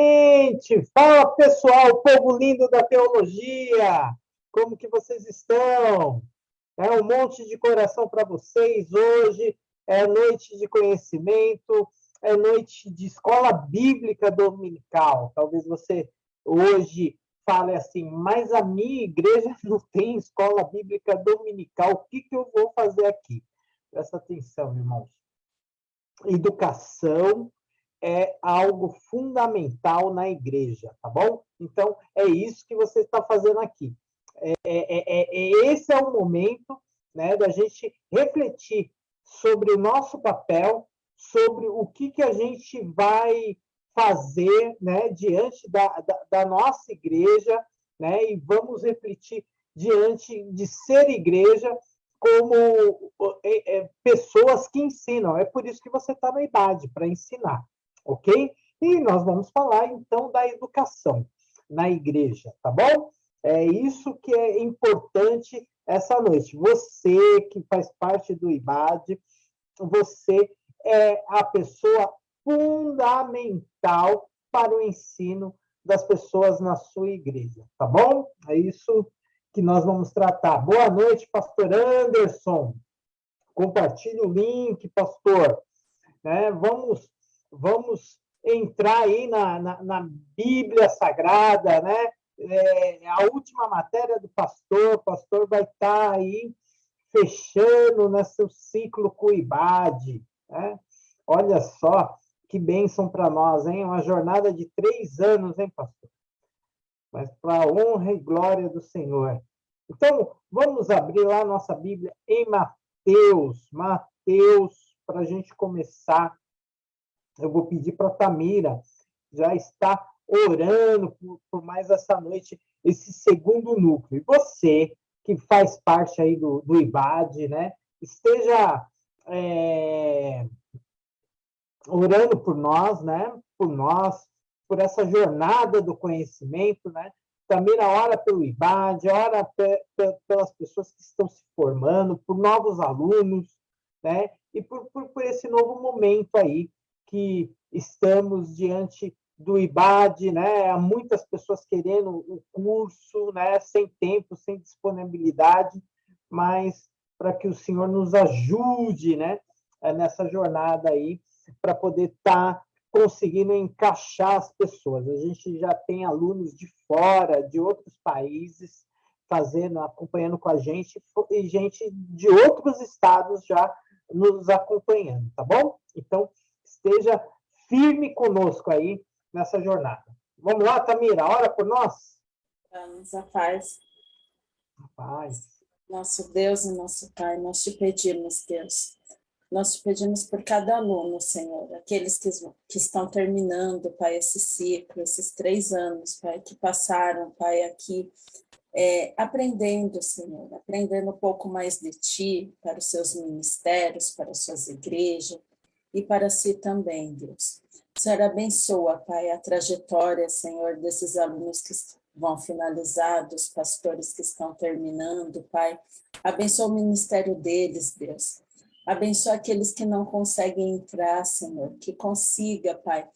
Gente, fala pessoal, povo lindo da teologia, como que vocês estão? É um monte de coração para vocês hoje, é noite de conhecimento, é noite de escola bíblica dominical. Talvez você hoje fale assim, mas a minha igreja não tem escola bíblica dominical, o que eu vou fazer aqui? Presta atenção, irmãos. Educação é algo fundamental na igreja, tá bom? Então, é isso que você está fazendo aqui. Esse é o momento, né, da gente refletir sobre o nosso papel, sobre o que a gente vai fazer, né, diante da nossa igreja, né, e vamos refletir diante de ser igreja como pessoas que ensinam. É por isso que você está na idade, para ensinar, ok? E nós vamos falar, então, da educação na igreja, tá bom? É isso que é importante essa noite. Você que faz parte do IBAD, você é a pessoa fundamental para o ensino das pessoas na sua igreja, tá bom? É isso que nós vamos tratar. Boa noite, pastor Anderson. Compartilhe o link, pastor. Né? Vamos entrar aí na Bíblia Sagrada, né? A última matéria do pastor, o pastor vai estar aí fechando nesse ciclo com o IBAD, né? Olha só que bênção para nós, hein? Uma jornada de 3 anos, hein, pastor? Mas para a honra e glória do Senhor. Então, vamos abrir lá a nossa Bíblia em Mateus, para a gente começar. Eu vou pedir para a Tamira já estar orando por mais essa noite, esse segundo núcleo. E você, que faz parte aí do IBAD, né? Esteja orando por nós, né? Por nós, por essa jornada do conhecimento, né? Tamira ora pelo IBAD, ora pelas pessoas que estão se formando, por novos alunos, né? E por esse novo momento aí que estamos diante do IBAD, né? Há muitas pessoas querendo o curso, né? Sem tempo, sem disponibilidade, mas para que o Senhor nos ajude, né? Nessa jornada aí, para poder estar conseguindo encaixar as pessoas. A gente já tem alunos de fora, de outros países, acompanhando com a gente, e gente de outros estados já nos acompanhando, tá bom? Então, esteja firme conosco aí nessa jornada. Vamos lá, Tamira, ora por nós? Vamos, a paz. A paz. Nosso Deus e nosso Pai, nós te pedimos, Deus, nós te pedimos por cada aluno, Senhor, aqueles que estão terminando, Pai, esse ciclo, esses 3 anos, Pai, que passaram, Pai, aqui, aprendendo, Senhor, aprendendo um pouco mais de Ti, para os seus ministérios, para as suas igrejas, e para si também, Deus. Senhor, abençoa, Pai, a trajetória, Senhor, desses alunos que vão finalizar, dos pastores que estão terminando, Pai. Abençoa o ministério deles, Deus. Abençoa aqueles que não conseguem entrar, Senhor, que consiga, Pai,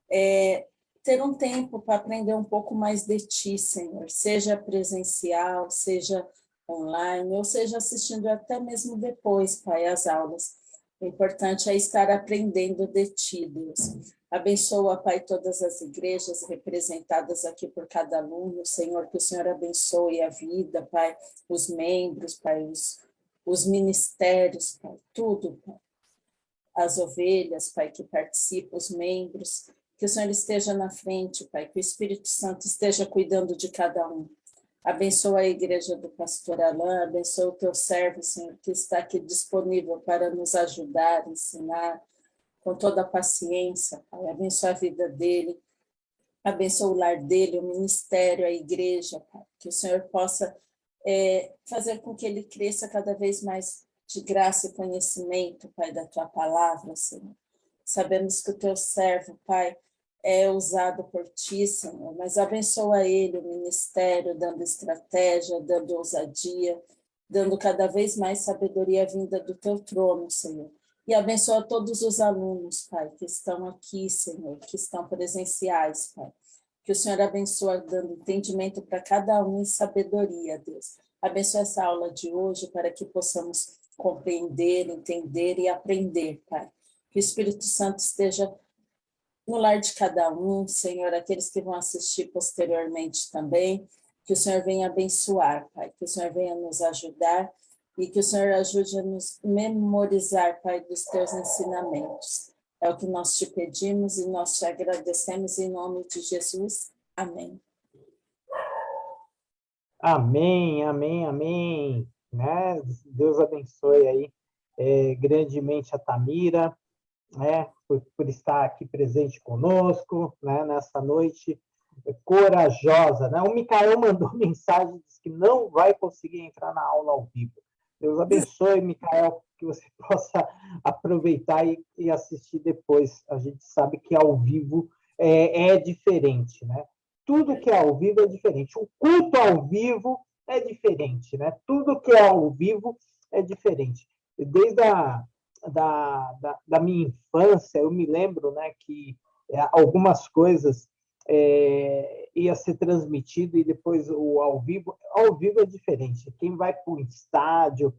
ter um tempo para aprender um pouco mais de Ti, Senhor, seja presencial, seja online, ou seja assistindo até mesmo depois, Pai, as aulas. O importante é estar aprendendo de Ti, Deus. Abençoa, Pai, todas as igrejas representadas aqui por cada aluno, Senhor, que o Senhor abençoe a vida, Pai, os membros, Pai, os ministérios, Pai, tudo, Pai. As ovelhas, Pai, que participam, os membros, que o Senhor esteja na frente, Pai, que o Espírito Santo esteja cuidando de cada um. Abençoa a igreja do pastor Alain, abençoa o teu servo, Senhor, que está aqui disponível para nos ajudar, ensinar, com toda a paciência, Pai. Abençoa a vida dele, abençoa o lar dele, o ministério, a igreja, Pai. Que o Senhor possa fazer com que ele cresça cada vez mais de graça e conhecimento, Pai, da tua palavra, Senhor. Sabemos que o teu servo, Pai, é usado por Ti, Senhor, mas abençoa ele, o ministério, dando estratégia, dando ousadia, dando cada vez mais sabedoria vinda do Teu trono, Senhor, E abençoa todos os alunos, Pai, que estão aqui, Senhor, que estão presenciais, Pai. Que o Senhor abençoe, dando entendimento para cada um e sabedoria, Deus. Abençoa essa aula de hoje para que possamos compreender, entender e aprender, Pai. Que o Espírito Santo esteja no lar de cada um, Senhor, aqueles que vão assistir posteriormente também. Que o Senhor venha abençoar, Pai. Que o Senhor venha nos ajudar e que o Senhor ajude a nos memorizar, Pai, dos teus ensinamentos. É o que nós te pedimos e nós te agradecemos em nome de Jesus. Amém. Amém, amém, amém. Né? Deus abençoe aí grandemente a Tamira, né? Por estar aqui presente conosco, né? Nessa noite corajosa, né? O Micael mandou mensagem, disse que não vai conseguir entrar na aula ao vivo. Deus abençoe, Micael, que você possa aproveitar e assistir depois. A gente sabe que ao vivo é diferente, né? Tudo que é ao vivo é diferente. O culto ao vivo é diferente, né? Tudo que é ao vivo é diferente. Desde da minha infância, eu me lembro, né, que algumas coisas ia ser transmitido e depois o ao vivo é diferente. Quem vai para o estádio,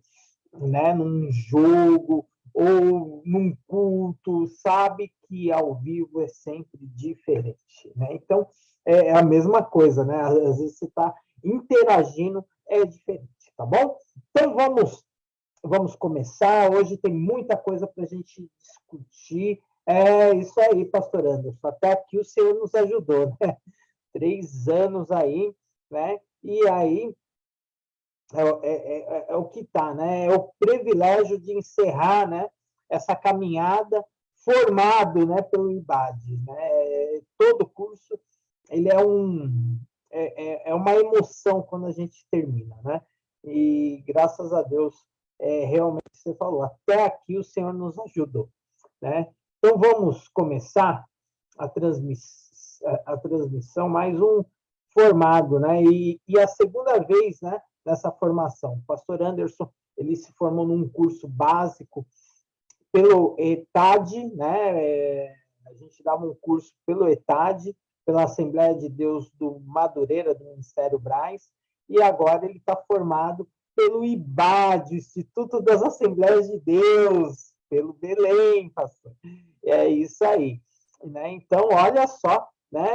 né, num jogo ou num culto, sabe que ao vivo é sempre diferente, né? Então, é a mesma coisa, né? Às vezes você está interagindo, é diferente, tá bom? Então, vamos começar. Hoje tem muita coisa para a gente discutir. É isso aí, pastor Anderson. Até aqui o Senhor nos ajudou, né? 3 anos aí, né? E aí é o que está, né? É o privilégio de encerrar, né, essa caminhada formado, né, pelo IBAD, né? Todo curso ele é uma emoção quando a gente termina, né? E graças a Deus, realmente você falou, até aqui o Senhor nos ajudou, né? Então vamos começar a, a transmissão, mais um formado, né? E a segunda vez, né, nessa formação. O pastor Anderson, ele se formou num curso básico pelo ETAD, né? A gente dava um curso pelo ETAD, pela Assembleia de Deus do Madureira, do Ministério Braz, e agora ele está formado pelo IBAD, Instituto das Assembleias de Deus, pelo Belém, pastor. É isso aí. Né? Então, olha só, né?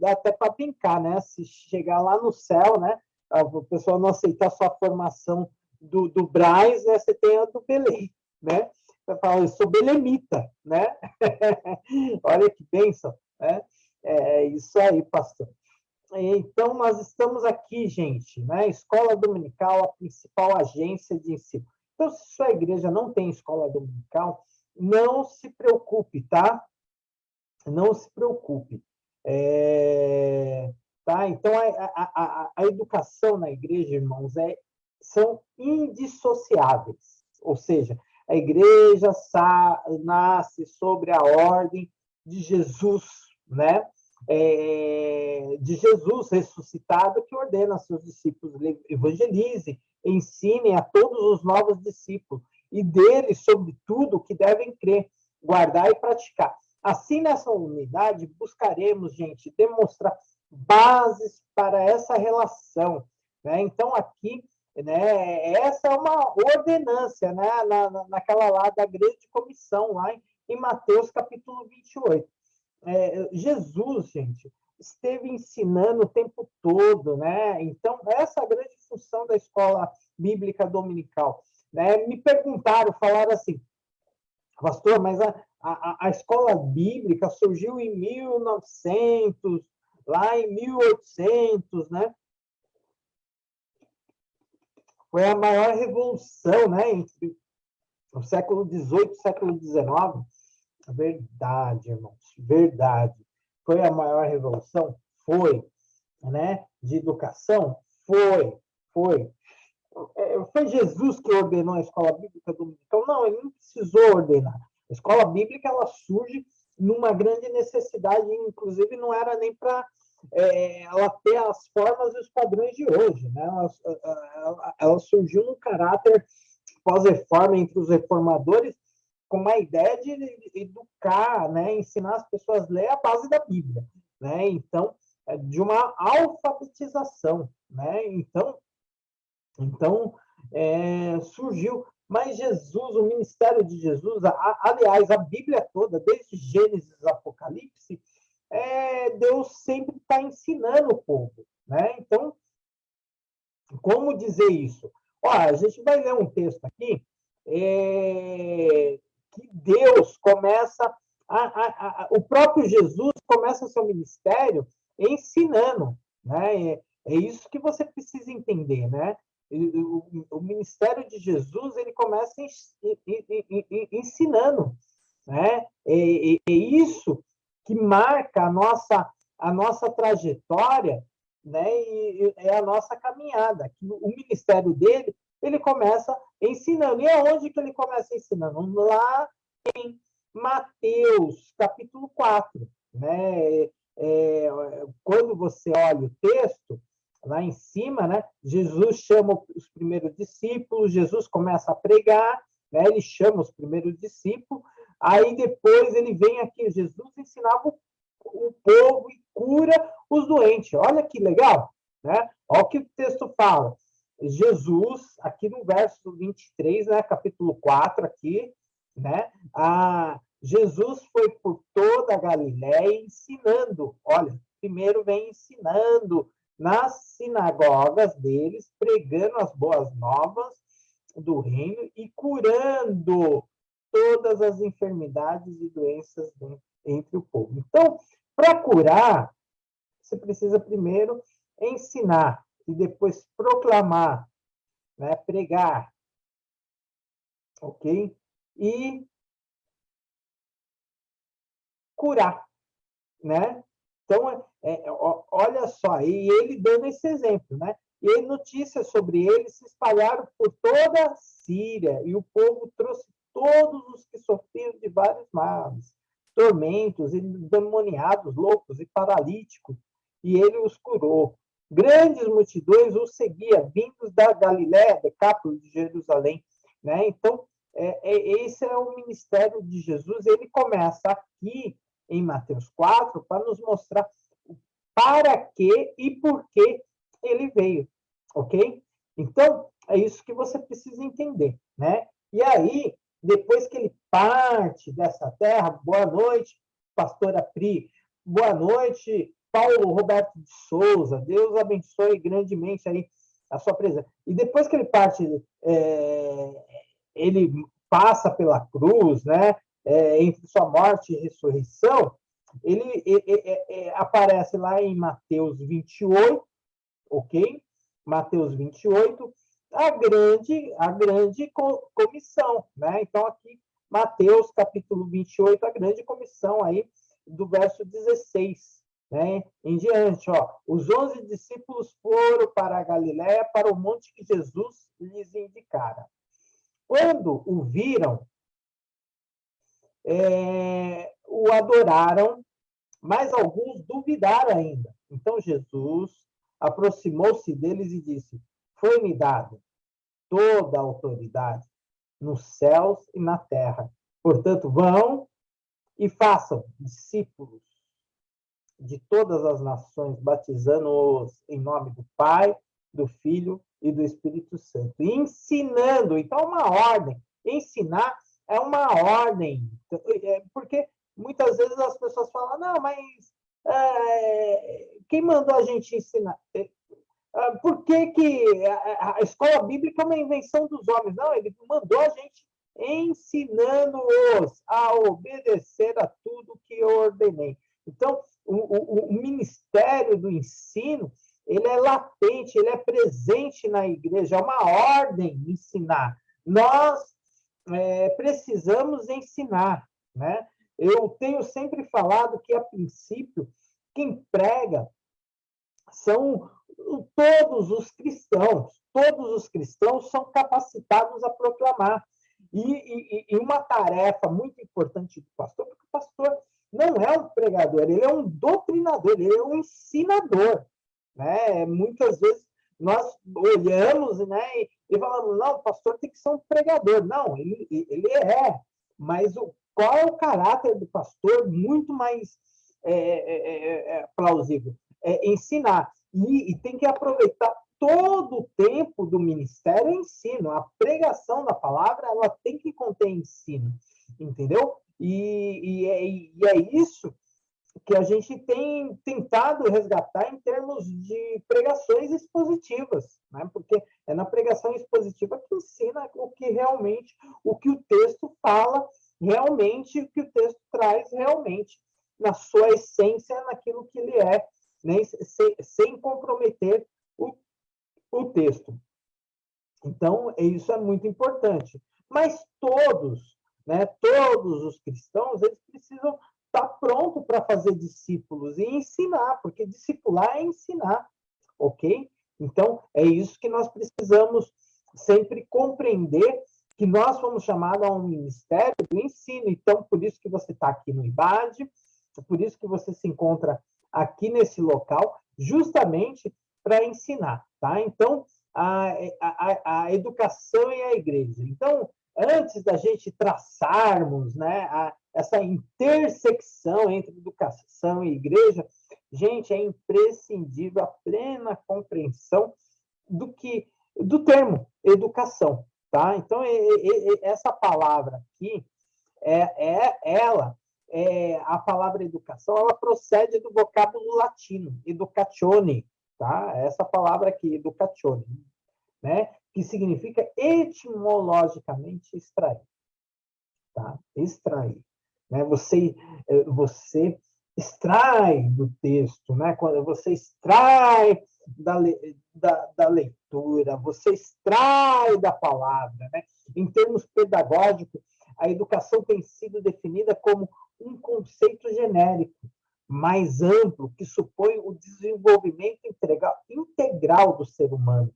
Dá até para brincar, né? Se chegar lá no céu, né? O pessoal não aceitar a sua formação do Braz, né? Você tem a do Belém, né? Você fala, eu sou belemita, né? Olha que bênção, né? É isso aí, pastor. Então, nós estamos aqui, gente, né? Escola Dominical, a principal agência de ensino. Então, se sua igreja não tem escola dominical, não se preocupe, tá? Não se preocupe. Tá? Então, a educação na igreja, irmãos, são indissociáveis. Ou seja, a igreja nasce sobre a ordem de Jesus, né? De Jesus ressuscitado, que ordena a seus discípulos evangelizem, ensinem a todos os novos discípulos, e deles, sobretudo, que devem crer, guardar e praticar. Assim, nessa unidade, buscaremos, gente, demonstrar bases para essa relação, né? Então, aqui, né, essa é uma ordenância, né, naquela lá da grande comissão, lá em Mateus, capítulo 28. Jesus, gente, esteve ensinando o tempo todo, né? Então, essa é a grande função da escola bíblica dominical, né? Me perguntaram, falaram assim, pastor, mas a escola bíblica surgiu em 1900, lá em 1800, né? Foi a maior revolução, né? Entre o século XVIII e o século XIX. Verdade, irmãos, verdade. Foi a maior revolução? Foi. Né? De educação? Foi. Foi Jesus que ordenou a escola bíblica dominical? Não, ele não precisou ordenar. A escola bíblica ela surge numa grande necessidade, inclusive não era nem para ela ter as formas e os padrões de hoje. Né? Ela surgiu num caráter pós-reforma entre os reformadores, com a ideia de educar, né, ensinar as pessoas a ler a base da Bíblia, né? Então, de uma alfabetização, né? Então surgiu. Mas Jesus, o ministério de Jesus, aliás, a Bíblia toda, desde Gênesis a Apocalipse, Deus sempre está ensinando o povo, né? Então, como dizer isso? Ó, a gente vai ler um texto aqui que Deus começa, o próprio Jesus começa seu ministério ensinando, né? É isso que você precisa entender, né? O ministério de Jesus ele começa ensinando, né? É isso que marca a nossa trajetória, né? E é a nossa caminhada. O ministério dele ele começa ensinando. E aonde que ele começa ensinando? Lá em Mateus, capítulo 4, né? Quando você olha o texto, lá em cima, né? Jesus chama os primeiros discípulos, Jesus começa a pregar, né? Ele chama os primeiros discípulos, aí depois ele vem aqui, Jesus ensinava o povo e cura os doentes. Olha que legal, né? Olha o que o texto fala. Jesus, aqui no verso 23, né, capítulo 4, aqui, né? Jesus foi por toda a Galiléia ensinando. Olha, primeiro vem ensinando nas sinagogas deles, pregando as boas novas do reino e curando todas as enfermidades e doenças entre o povo. Então, para curar, você precisa primeiro ensinar e depois proclamar, né, pregar, ok? E curar, né? Então, olha só, e ele dando esse exemplo, né? E notícias sobre ele se espalharam por toda a Síria, e o povo trouxe todos os que sofriam de vários males, tormentos, endemoniados, loucos e paralíticos, e ele os curou. Grandes multidões os seguiam, vindos da Galiléia, Decápolis, de Jerusalém, né? Então, esse é o ministério de Jesus. Ele começa aqui em Mateus 4 para nos mostrar para que e por que ele veio, ok? Então, é isso que você precisa entender, né? E aí, depois que ele parte dessa terra, boa noite, pastora Pri, boa noite, Paulo Roberto de Souza, Deus abençoe grandemente aí a sua presença. E depois que ele parte, ele passa pela cruz, né? Entre sua morte e ressurreição, ele aparece lá em Mateus 28, ok? Mateus 28, a grande comissão, né? Então, aqui, Mateus, capítulo 28, a grande comissão aí, do verso 16, né? Em diante, ó. Os 11 discípulos foram para a Galiléia, para o monte que Jesus lhes indicara. Quando o viram, o adoraram, mas alguns duvidaram ainda. Então Jesus aproximou-se deles e disse: Foi-me dado toda a autoridade nos céus e na terra. Portanto, vão e façam discípulos de todas as nações, batizando-os em nome do Pai, do Filho e do Espírito Santo. E ensinando, então é uma ordem. Ensinar é uma ordem. Porque muitas vezes as pessoas falam, não, mas quem mandou a gente ensinar? Por que a escola bíblica é uma invenção dos homens? Não, ele mandou a gente ensinando-os a obedecer a tudo que eu ordenei. Então, o ministério do ensino, ele é latente, ele é presente na igreja, é uma ordem ensinar. Nós precisamos ensinar, né? Eu tenho sempre falado que, a princípio, quem prega são todos os cristãos são capacitados a proclamar. E uma tarefa muito importante do pastor, porque o pastor não é um pregador, ele é um doutrinador, ele é um ensinador, né? Muitas vezes nós olhamos, né, e falamos, não, o pastor tem que ser um pregador. Não, ele é, Mas qual é o caráter do pastor? Muito mais plausível. Ensinar. E tem que aproveitar todo o tempo do ministério é ensino. A pregação da palavra, ela tem que conter ensino. Entendeu? E é isso que a gente tem tentado resgatar em termos de pregações expositivas, né? Porque é na pregação expositiva que ensina o que realmente, o que o texto fala realmente, o que o texto traz realmente, na sua essência, naquilo que ele é, né? Sem comprometer o texto. Então, isso é muito importante. Mas todos, né, todos os cristãos, eles precisam estar prontos para fazer discípulos e ensinar, porque discipular é ensinar, ok? Então, é isso que nós precisamos sempre compreender, que nós fomos chamados a um ministério do ensino. Então, por isso que você está aqui no IBAD, por isso que você se encontra aqui nesse local, justamente para ensinar, tá? Então, a educação e a igreja. Então, antes da gente traçarmos, né, essa intersecção entre educação e igreja, gente, é imprescindível a plena compreensão do termo educação, tá? Então, essa palavra aqui, a palavra educação, ela procede do vocábulo latino, educatione, tá? Essa palavra aqui, educatione, né? Que significa etimologicamente extrair, tá? Extrair, né? Você extrai do texto, né? Quando você extrai da leitura, você extrai da palavra, né? Em termos pedagógicos, a educação tem sido definida como um conceito genérico, mais amplo, que supõe o desenvolvimento integral do ser humano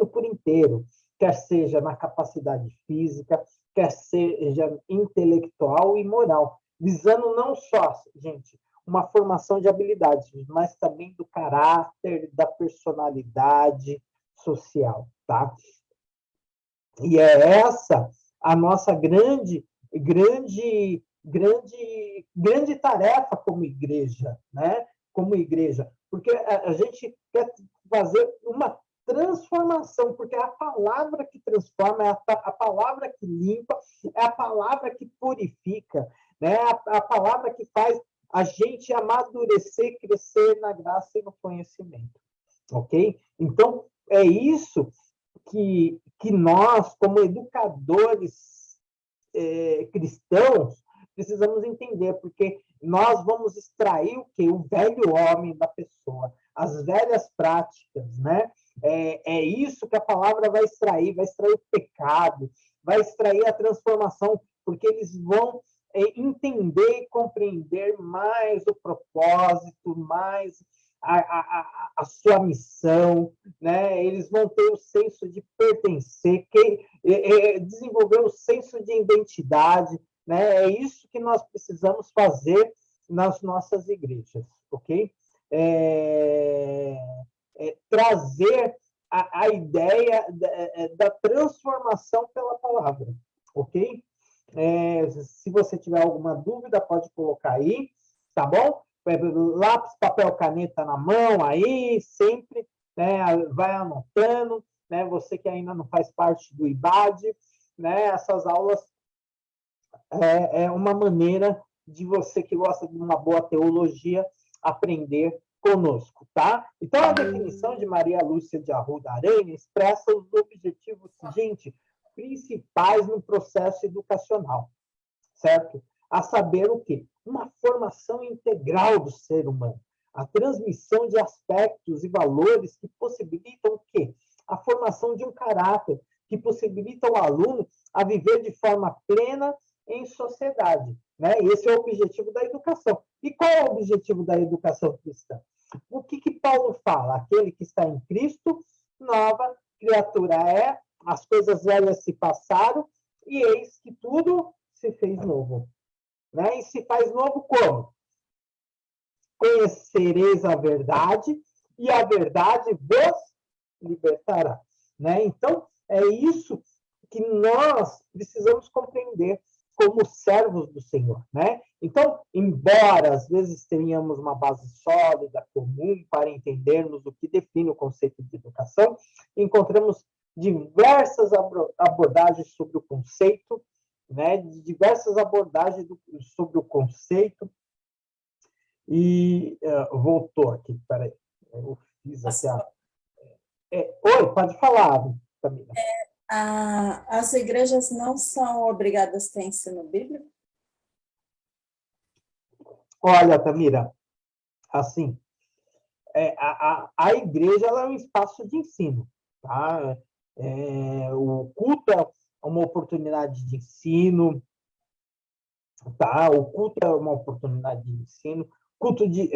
por inteiro, quer seja na capacidade física, quer seja intelectual e moral, visando não só, gente, uma formação de habilidades, mas também do caráter, da personalidade social, tá? E é essa a nossa grande tarefa como igreja, né? Como igreja, porque a gente quer fazer uma transformação, porque é a palavra que transforma, é a palavra que limpa, é a palavra que purifica, né? A palavra que faz a gente amadurecer, crescer na graça e no conhecimento, ok? Então, é isso que nós, como educadores cristãos, precisamos entender, porque nós vamos extrair o quê? O velho homem da pessoa, as velhas práticas, né? É isso que a palavra vai extrair o pecado, vai extrair a transformação, porque eles vão entender e compreender mais o propósito, mais a sua missão, né? Eles vão ter o senso de pertencer, desenvolver o senso de identidade, né? É isso que nós precisamos fazer nas nossas igrejas, ok? Trazer a ideia da transformação pela palavra, ok? Se você tiver alguma dúvida, pode colocar aí, tá bom? Lápis, papel, caneta na mão aí, sempre, né? Vai anotando, né? Você que ainda não faz parte do IBAD, né? Essas aulas é uma maneira de você que gosta de uma boa teologia aprender conosco, tá? Então, a definição de Maria Lúcia de Arruda Aranha expressa os objetivos, gente, principais no processo educacional, certo? A saber o quê? Uma formação integral do ser humano, a transmissão de aspectos e valores que possibilitam o quê? A formação de um caráter, que possibilita o aluno a viver de forma plena em sociedade, né? Esse é o objetivo da educação. E qual é o objetivo da educação cristã? O que Paulo fala? Aquele que está em Cristo, nova criatura é, as coisas velhas se passaram, e eis que tudo se fez novo. Né? E se faz novo como? Conhecereis a verdade, e a verdade vos libertará. Né? Então, é isso que nós precisamos compreender. como servos do Senhor, né? Então, embora às vezes tenhamos uma base sólida, comum, para entendermos o que define o conceito de educação, encontramos diversas abordagens sobre o conceito, né? Diversas abordagens sobre o conceito. E voltou aqui, peraí. Eu fiz aqui a... Oi, pode falar, Tamira. As igrejas não são obrigadas a ter ensino bíblico? Olha, Tamira, assim, a igreja ela é um espaço de ensino, tá? O culto é uma oportunidade de ensino, tá? O culto é uma oportunidade de ensino, culto de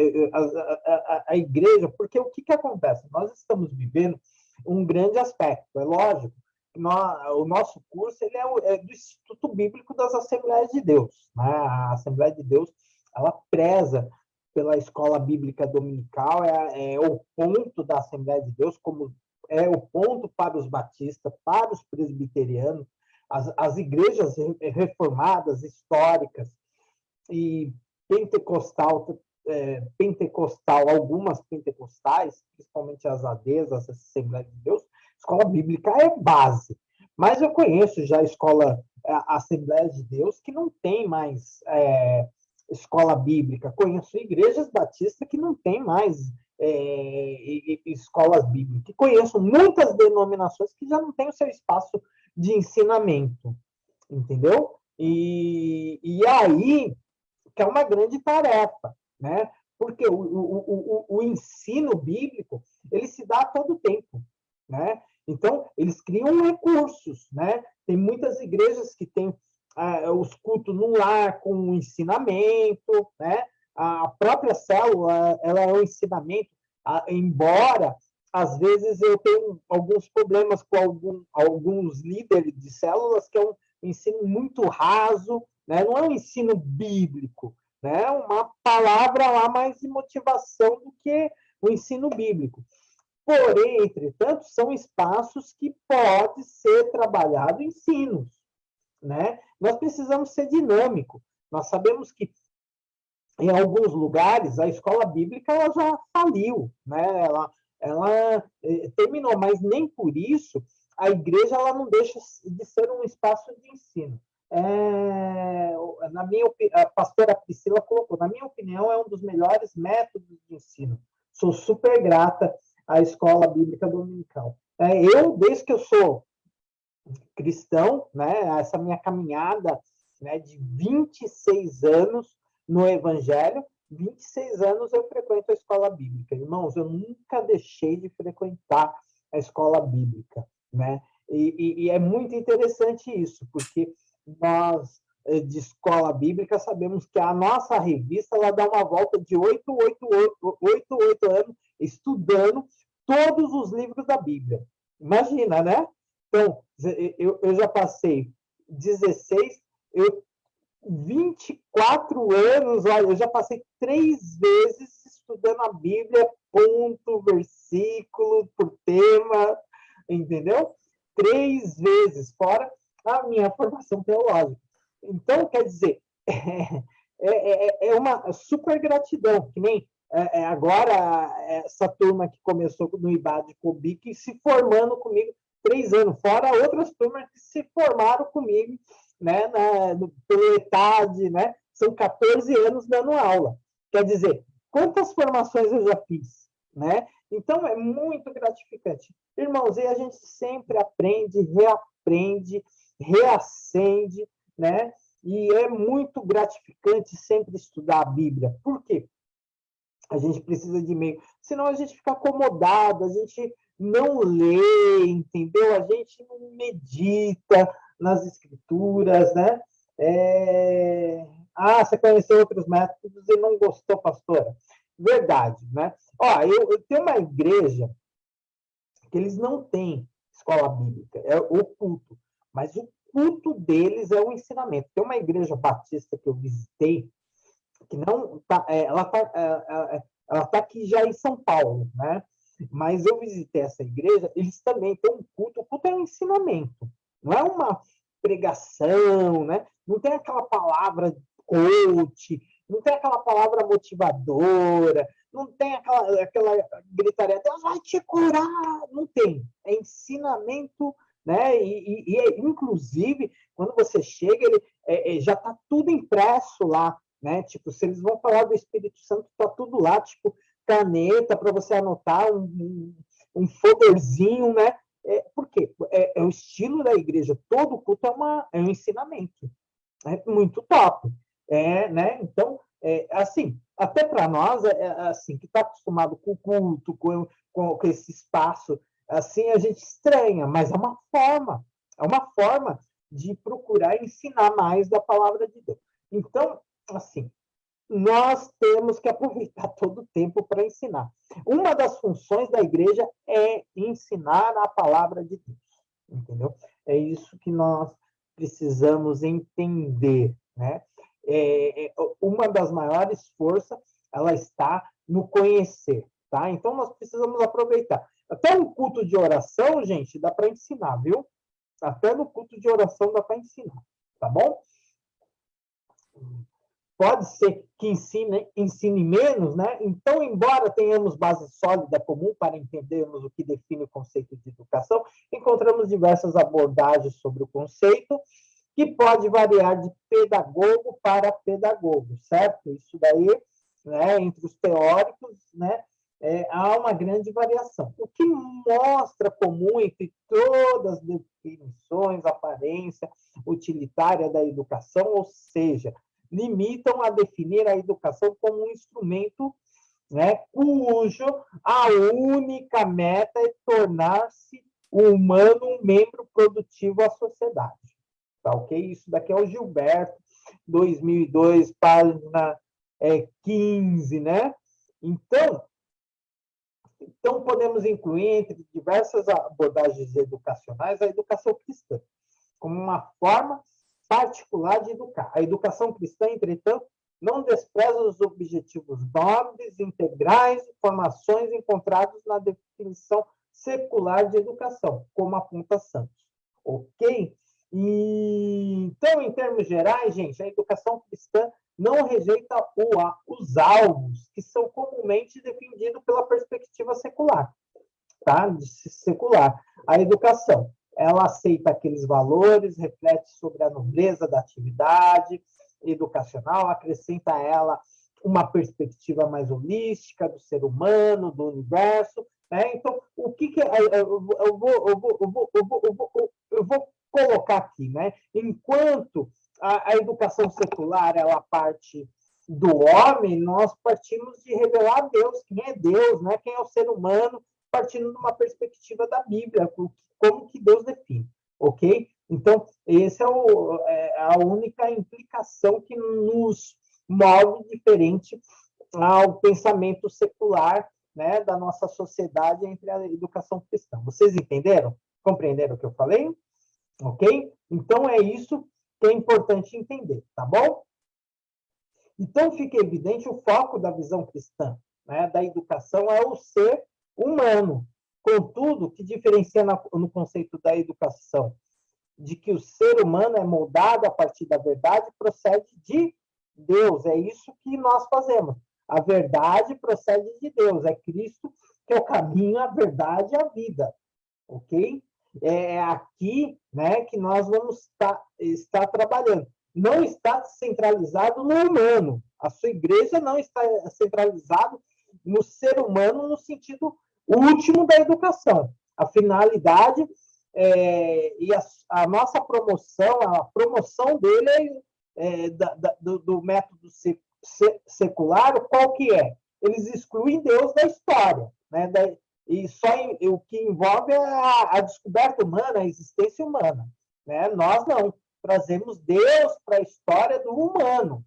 a igreja, porque o que acontece? Nós estamos vivendo um grande aspecto, é lógico. O nosso curso ele é do Instituto Bíblico das Assembleias de Deus, né? A Assembleia de Deus ela preza pela escola bíblica dominical, é o ponto da Assembleia de Deus, como é o ponto para os batistas, para os presbiterianos, as igrejas reformadas, históricas e pentecostal, algumas pentecostais, principalmente as ADs, as Assembleias de Deus, escola bíblica é base. Mas eu conheço já a Assembleia de Deus que não tem mais escola bíblica. Conheço igrejas batistas que não tem mais escolas bíblicas. E conheço muitas denominações que já não têm o seu espaço de ensinamento, entendeu? E aí que é uma grande tarefa, né? Porque o ensino bíblico ele se dá a todo tempo, né? Então eles criam recursos, né? Tem muitas igrejas que têm os cultos no lar com o ensinamento, né? A própria célula ela é um ensinamento, embora às vezes eu tenho alguns problemas com alguns líderes de células que é um ensino muito raso, né? Não é um ensino bíblico, né? Uma palavra lá mais de motivação do que o ensino bíblico. Porém, entretanto, são espaços que pode ser trabalhado ensinos, né? Nós precisamos ser dinâmico. Nós sabemos que em alguns lugares a escola bíblica ela já faliu, né? Ela terminou, mas nem por isso a igreja ela não deixa de ser um espaço de ensino. A pastora Priscila colocou, na minha opinião, é um dos melhores métodos de ensino. Sou super grata à escola bíblica dominical. Eu, desde que eu sou cristão, né, essa minha caminhada, né, de 26 anos no Evangelho, 26 anos eu frequento a escola bíblica. Irmãos, eu nunca deixei de frequentar a escola bíblica, né? E é muito interessante isso, porque nós, de escola bíblica, sabemos que a nossa revista ela dá uma volta de 8 anos estudando todos os livros da Bíblia. Imagina, né? Então, eu já passei 16, 24 anos, olha, eu já passei 3 vezes estudando a Bíblia, ponto, versículo, por tema, entendeu? 3 vezes, fora a minha formação teológica. Então, quer dizer, é uma super gratidão, que nem agora essa turma que começou no IBAD Cobic se formando comigo 3 anos, fora outras turmas que se formaram comigo, né, pela ETAD, né, são 14 anos dando aula. Quer dizer, quantas formações eu já fiz, né? Então, é muito gratificante. Irmãos, e a gente sempre aprende, reaprende, reacende, né? E é muito gratificante sempre estudar a Bíblia. Por quê? A gente precisa de meio. Senão a gente fica acomodado, a gente não lê, entendeu? A gente não medita nas escrituras, né? Você conheceu outros métodos e não gostou, pastora? Verdade, né? Eu tenho uma igreja que eles não têm escola bíblica, é o culto, mas o culto deles é o ensinamento. Tem uma igreja batista que eu visitei, que não tá, ela tá aqui já em São Paulo, né? Mas eu visitei essa igreja, eles também têm um culto. O culto é um ensinamento, não é pregação, né? Não tem aquela palavra coach, não tem aquela palavra motivadora, não tem aquela gritaria, Deus vai te curar, não tem. É ensinamento, né? Inclusive, quando você chega, já está tudo impresso lá, né? Tipo, se eles vão falar do Espírito Santo, está tudo lá, tipo, caneta para você anotar, um folderzinho, né? Por quê? É o estilo da igreja. Todo culto é um ensinamento. É muito top. Né? Então, assim, até para nós, assim, que está acostumado com o culto, com esse espaço, assim, a gente estranha, mas é uma forma de procurar ensinar mais da palavra de Deus. Então, assim, nós temos que aproveitar todo o tempo para ensinar. Uma das funções da igreja é ensinar a palavra de Deus, entendeu? É isso que nós precisamos entender, né? Uma das maiores forças, ela está no conhecer, tá? Então, nós precisamos aproveitar. Até um culto de oração, gente, dá para ensinar, viu? Até no culto de oração dá para ensinar, tá bom? Pode ser que ensine menos, né? Então, embora tenhamos base sólida comum para entendermos o que define o conceito de educação, encontramos diversas abordagens sobre o conceito, que pode variar de pedagogo para pedagogo, certo? Isso daí, né, entre os teóricos, né, há uma grande variação. O que mostra comum entre todas as definições, aparência utilitária da educação, ou seja, limitam a definir a educação como um instrumento, né, cujo a única meta é tornar-se o humano um membro produtivo da sociedade. Tá, ok? Isso daqui é o Gilberto, 2002, página 15, né? Então, podemos incluir entre diversas abordagens educacionais a educação cristã, como uma forma particular de educar. A educação cristã, entretanto, não despreza os objetivos nobres, integrais e formações encontrados na definição secular de educação, como aponta Santos. Ok? Então, em termos gerais, gente, a educação cristã não rejeita os alvos que são comumente defendidos pela perspectiva secular, tá? Secular. A educação, ela aceita aqueles valores, reflete sobre a nobreza da atividade educacional, acrescenta a ela uma perspectiva mais holística do ser humano, do universo, né? Então, o que eu vou colocar aqui, né? Enquanto a educação secular, ela parte do homem, nós partimos de revelar Deus, quem é Deus, né? Quem é o ser humano, partindo de uma perspectiva da Bíblia, como que Deus define, ok? Então, essa é a única implicação que nos move diferente ao pensamento secular, né, da nossa sociedade entre a educação cristã. Vocês entenderam? Compreenderam o que eu falei? Ok? Então, é isso que é importante entender, tá bom? Então, fica evidente o foco da visão cristã, né, da educação é o ser humano. Contudo, o que diferencia no conceito da educação de que o ser humano é moldado a partir da verdade procede de Deus. É isso que nós fazemos. A verdade procede de Deus. É Cristo que é o caminho, a verdade e a vida. Ok? É aqui, né, que nós vamos estar trabalhando. Não está centralizado no humano. A sua igreja não está centralizada no ser humano no sentido último da educação. A finalidade e a nossa promoção, a promoção dele do método secular, qual que é? Eles excluem Deus da história, né? E só o que envolve é a descoberta humana, a existência humana, né? Nós não, trazemos Deus para a história do humano,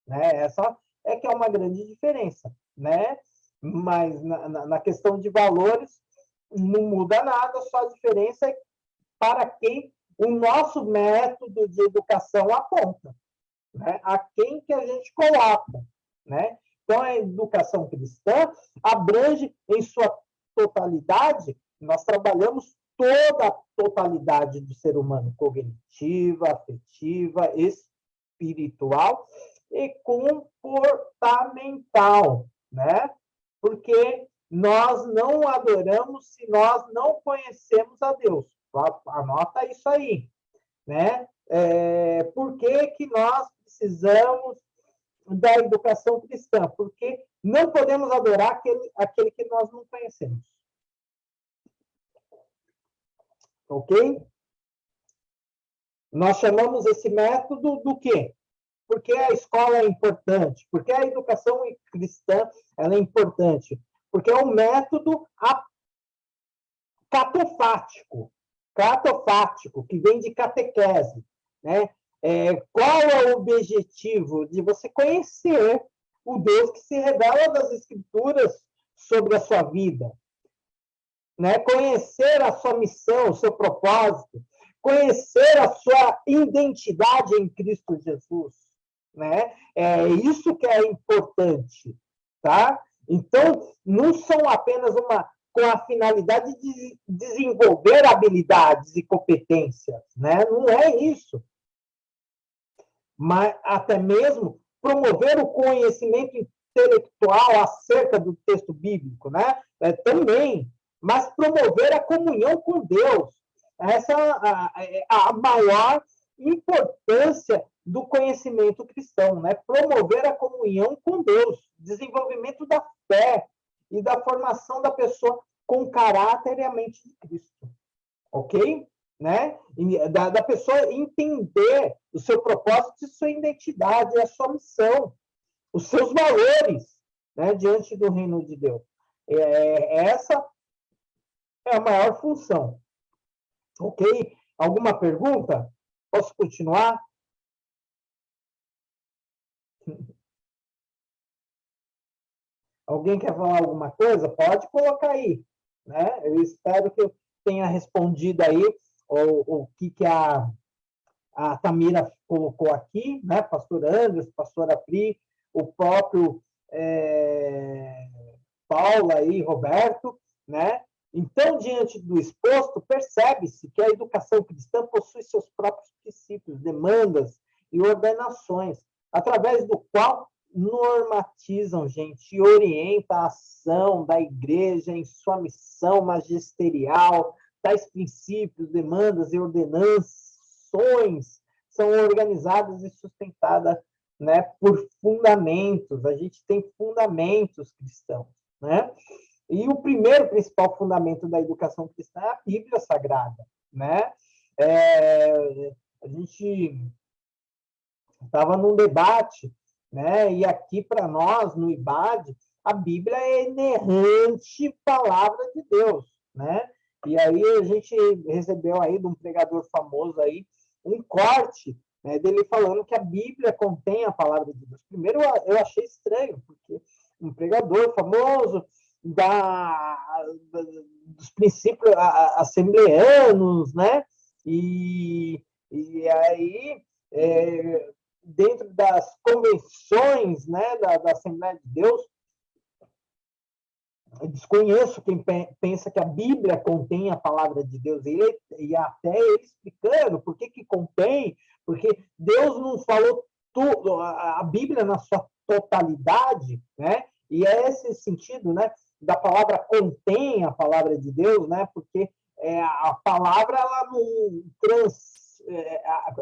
né? Essa é que é uma grande diferença, né? Mas na questão de valores não muda nada, só a diferença é para quem o nosso método de educação aponta, né? A quem que a gente coloca, né? Então, a educação cristã abrange em sua totalidade, nós trabalhamos toda a totalidade do ser humano, cognitiva, afetiva, espiritual e comportamental, né? Porque nós não adoramos se nós não conhecemos a Deus. Anota isso aí, né? Por que nós precisamos da educação cristã? Porque não podemos adorar aquele que nós não conhecemos. Ok? Nós chamamos esse método do quê? Porque a escola é importante, porque a educação cristã ela é importante, porque é um método catofático, que vem de catequese, né? Qual é o objetivo? De você conhecer o Deus que se revela das Escrituras sobre a sua vida, né? Conhecer a sua missão, o seu propósito, conhecer a sua identidade em Cristo Jesus, né? É isso que é importante, tá? Então, não são apenas com a finalidade de desenvolver habilidades e competências, né? Não é isso. Mas até mesmo promover o conhecimento intelectual acerca do texto bíblico, né? Também, mas promover a comunhão com Deus. Essa é a maior importância do conhecimento cristão, né? Promover a comunhão com Deus, desenvolvimento da fé e da formação da pessoa com caráter e a mente de Cristo. Ok? Né? Da pessoa entender o seu propósito, a sua identidade, a sua missão, os seus valores, né, diante do reino de Deus. Essa é a maior função. Ok? Alguma pergunta? Posso continuar? Alguém quer falar alguma coisa? Pode colocar aí. Né? Eu espero que eu tenha respondido aí o que a Tamira colocou aqui, né? Pastor Anderson, pastora Pri, o próprio Paulo aí, Roberto, né? Então, diante do exposto, percebe-se que a educação cristã possui seus próprios princípios, demandas e ordenações, através do qual normatizam, gente, e orienta a ação da igreja em sua missão magisterial. Tais princípios, demandas e ordenanções são organizadas e sustentadas, né, por fundamentos. A gente tem fundamentos cristãos, né? E o primeiro principal fundamento da educação cristã é a Bíblia Sagrada, né? A gente estava num debate, né? E aqui para nós no IBAD a Bíblia é inerrante palavra de Deus, né? E aí a gente recebeu aí de um pregador famoso aí um corte, né, dele falando que a Bíblia contém a palavra de Deus. Primeiro eu achei estranho, porque um pregador famoso dos princípios assembleanos, né? E aí, dentro das convenções, né, da Assembleia de Deus, eu desconheço quem pensa que a Bíblia contém a palavra de Deus, e até ele explicando por que contém, porque Deus não falou tudo, a Bíblia na sua totalidade, né? E é esse sentido, né, da palavra contém a palavra de Deus, né? Porque a palavra ela não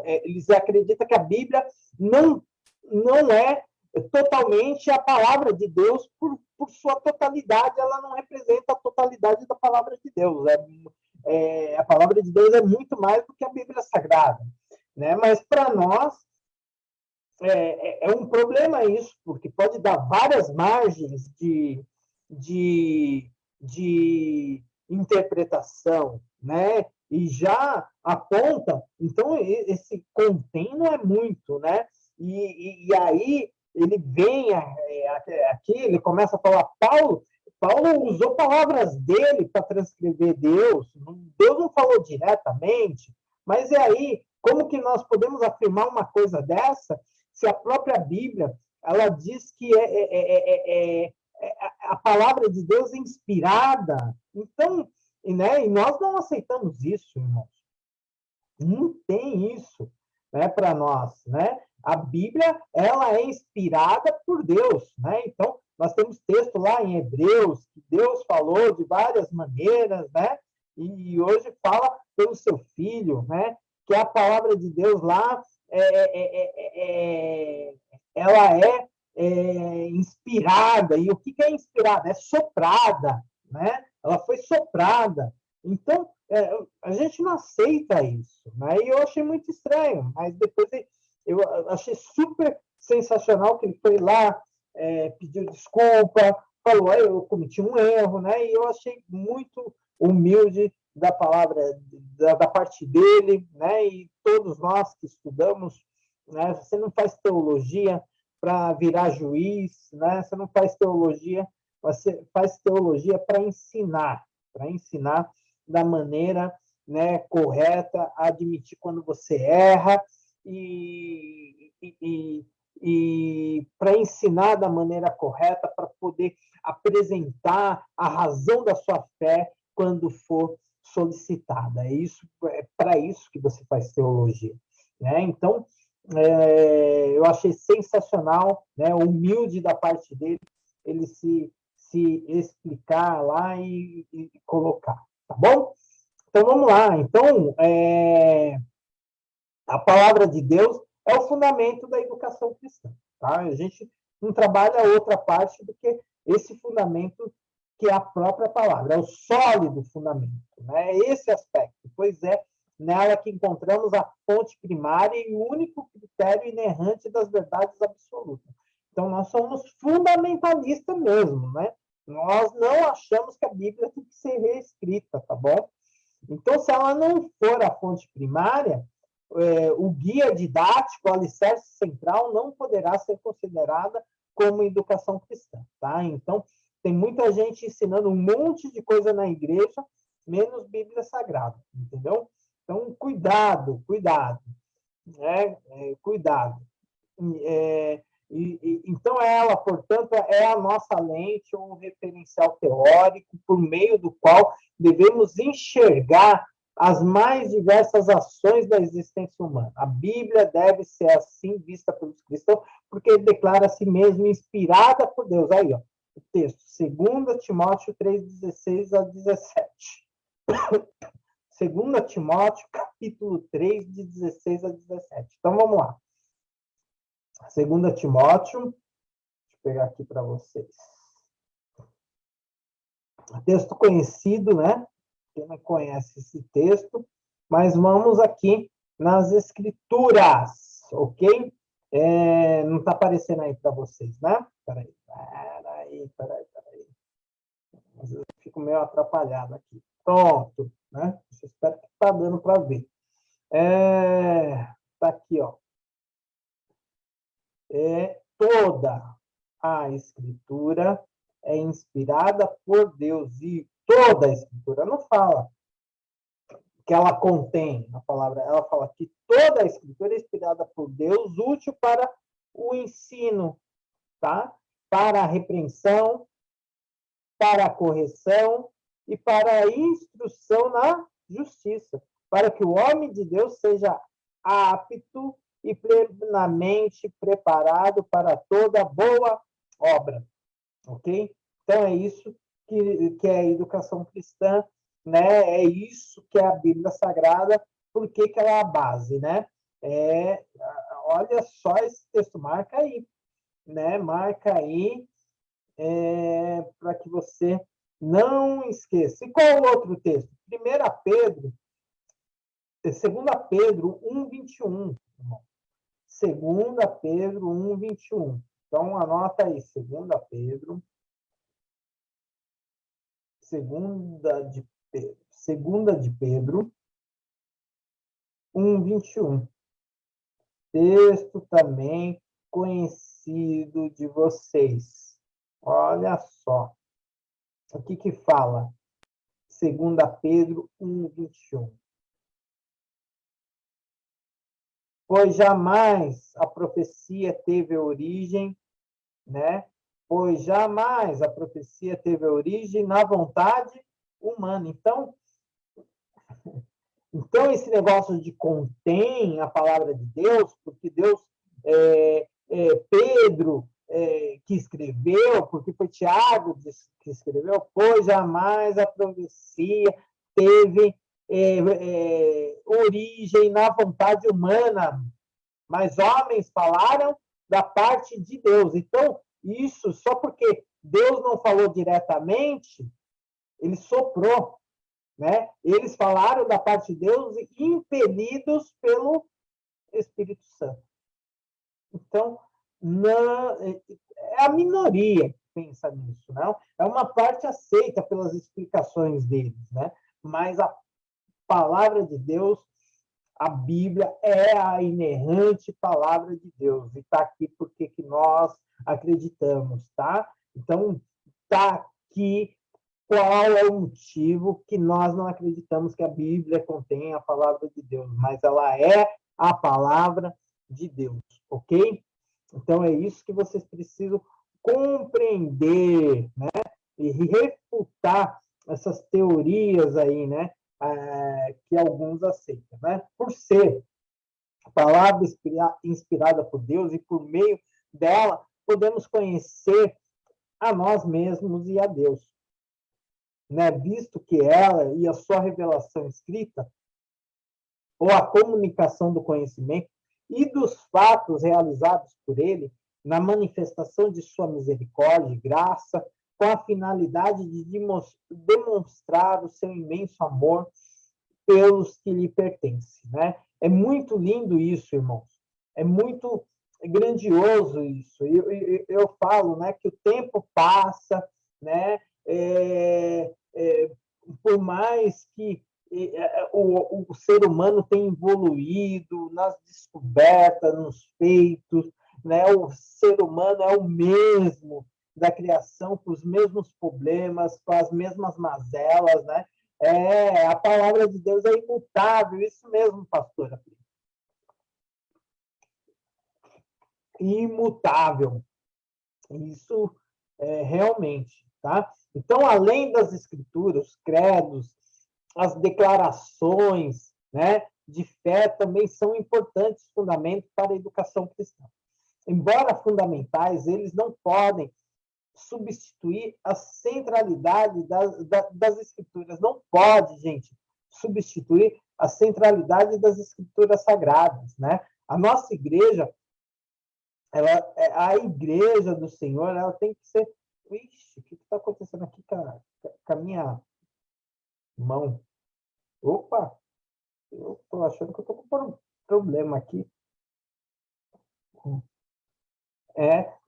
eles acreditam que a Bíblia não é totalmente a palavra de Deus por sua totalidade, ela não representa a totalidade da palavra de Deus. A palavra de Deus é muito mais do que a Bíblia Sagrada, né? Mas para nós é um problema isso, porque pode dar várias margens de interpretação, né? E já aponta, então esse contém não é muito, né? E aí ele vem aqui, ele começa a falar, Paulo usou palavras dele para transcrever Deus não falou diretamente, mas aí, como que nós podemos afirmar uma coisa dessa, se a própria Bíblia, ela diz que a palavra de Deus é inspirada? Então, né? E nós não aceitamos isso, irmãos. Não tem isso, né, para nós, né? A Bíblia, ela é inspirada por Deus, né? Então, nós temos texto lá em Hebreus, que Deus falou de várias maneiras, né? E hoje fala pelo seu Filho, né? Que a palavra de Deus lá, ela inspirada. E o que é inspirada? É soprada, né? Ela foi soprada. Então, a gente não aceita isso, né? E eu achei muito estranho, mas depois eu achei super sensacional que ele foi lá, pediu desculpa, falou, eu cometi um erro, né? E eu achei muito humilde da palavra, da parte dele, né? E todos nós que estudamos, né? Você não faz teologia para virar juiz, né? Você não faz teologia, você faz teologia para ensinar da maneira, né, correta, admitir quando você erra e para ensinar da maneira correta, para poder apresentar a razão da sua fé quando for solicitada. É para isso que você faz teologia, né? Então, eu achei sensacional, né, humilde da parte dele, ele se explicar lá e colocar, tá bom? Então, vamos lá. Então, a palavra de Deus é o fundamento da educação cristã, tá? A gente não trabalha outra parte do que esse fundamento que é a própria palavra, é o sólido fundamento, né? Esse aspecto, pois é nela que encontramos a fonte primária e o único critério inerrante das verdades absolutas. Então, nós somos fundamentalistas mesmo, né? Nós não achamos que a Bíblia tem que ser reescrita, tá bom? Então, se ela não for a fonte primária, o guia didático, o alicerce central, não poderá ser considerada como educação cristã, tá? Então, tem muita gente ensinando um monte de coisa na igreja, menos Bíblia Sagrada, entendeu? Então, cuidado, né? Cuidado. Então, ela, portanto, é a nossa lente, um referencial teórico por meio do qual devemos enxergar as mais diversas ações da existência humana. A Bíblia deve ser assim vista pelos cristãos, porque ele declara a si mesmo inspirada por Deus. Aí, ó, o texto, 2 Timóteo 3:16 a 17. 2 Timóteo, capítulo 3, de 16 a 17. Então, vamos lá. 2 Timóteo, deixa eu pegar aqui para vocês. Texto conhecido, né? Quem não conhece esse texto, mas vamos aqui nas Escrituras, ok? Não está aparecendo aí para vocês, né? Peraí. Às vezes eu fico meio atrapalhado aqui. Pronto, né? Eu espero que está dando para ver. Está aqui, ó. Toda a Escritura é inspirada por Deus, e toda a Escritura não fala que ela contém a palavra, ela fala que toda a Escritura é inspirada por Deus, útil para o ensino, tá? Para a repreensão, para a correção e para a instrução na justiça, para que o homem de Deus seja apto e plenamente preparado para toda boa obra, ok? Então, é isso que é a educação cristã, né? É isso que é a Bíblia Sagrada. Por que ela é a base, né? Olha só esse texto, marca aí, né? Marca aí, para que você não esqueça. E qual o outro texto? 2 Pedro 1:21. 2 Pedro 1:21. Então, anota aí, 2 Pedro, 1:21. Texto também conhecido de vocês. Olha só. O que fala? 2 Pedro 1:21. Pois jamais a profecia teve origem, né? Pois jamais a profecia teve origem na vontade humana. Então, Então, esse negócio de contém a palavra de Deus, porque Deus, Pedro que escreveu, porque foi Tiago que escreveu, pois jamais a profecia teve origem na vontade humana, mas homens falaram da parte de Deus. Então, isso só porque Deus não falou diretamente, ele soprou, né? Eles falaram da parte de Deus impelidos pelo Espírito Santo. Então, não, é a minoria que pensa nisso, não? É uma parte aceita pelas explicações deles, né? Mas a palavra de Deus, a Bíblia, é a inerrante palavra de Deus. E está aqui porque que nós acreditamos, tá? Então, está aqui qual é o motivo que nós não acreditamos que a Bíblia contém a palavra de Deus, mas ela é a palavra de Deus, ok? Então, é isso que vocês precisam compreender, né? E refutar essas teorias aí, né? Que alguns aceitam, né? Por ser a palavra inspirada por Deus e por meio dela podemos conhecer a nós mesmos e a Deus, né? Visto que ela e a sua revelação escrita ou a comunicação do conhecimento e dos fatos realizados por ele na manifestação de sua misericórdia e graça, com a finalidade de demonstrar o seu imenso amor pelos que lhe pertencem, né? É muito lindo isso, irmãos. É muito grandioso isso. Eu falo, né, que o tempo passa, né? Por mais que o ser humano tenha evoluído nas descobertas, nos feitos, né? O ser humano é o mesmo da criação, com os mesmos problemas, com as mesmas mazelas, né? A palavra de Deus é imutável, isso mesmo, pastora. Imutável. Isso realmente, tá? Então, além das escrituras, os credos, as declarações, né, de fé também são importantes fundamentos para a educação cristã. Embora fundamentais, eles não podem substituir a centralidade das escrituras. Não pode, gente, substituir a centralidade das escrituras sagradas, né? A nossa igreja, a igreja do Senhor, ela tem que ser... Ixi, o que está acontecendo aqui com a minha mão? Opa! Eu estou achando que eu estou com um problema aqui.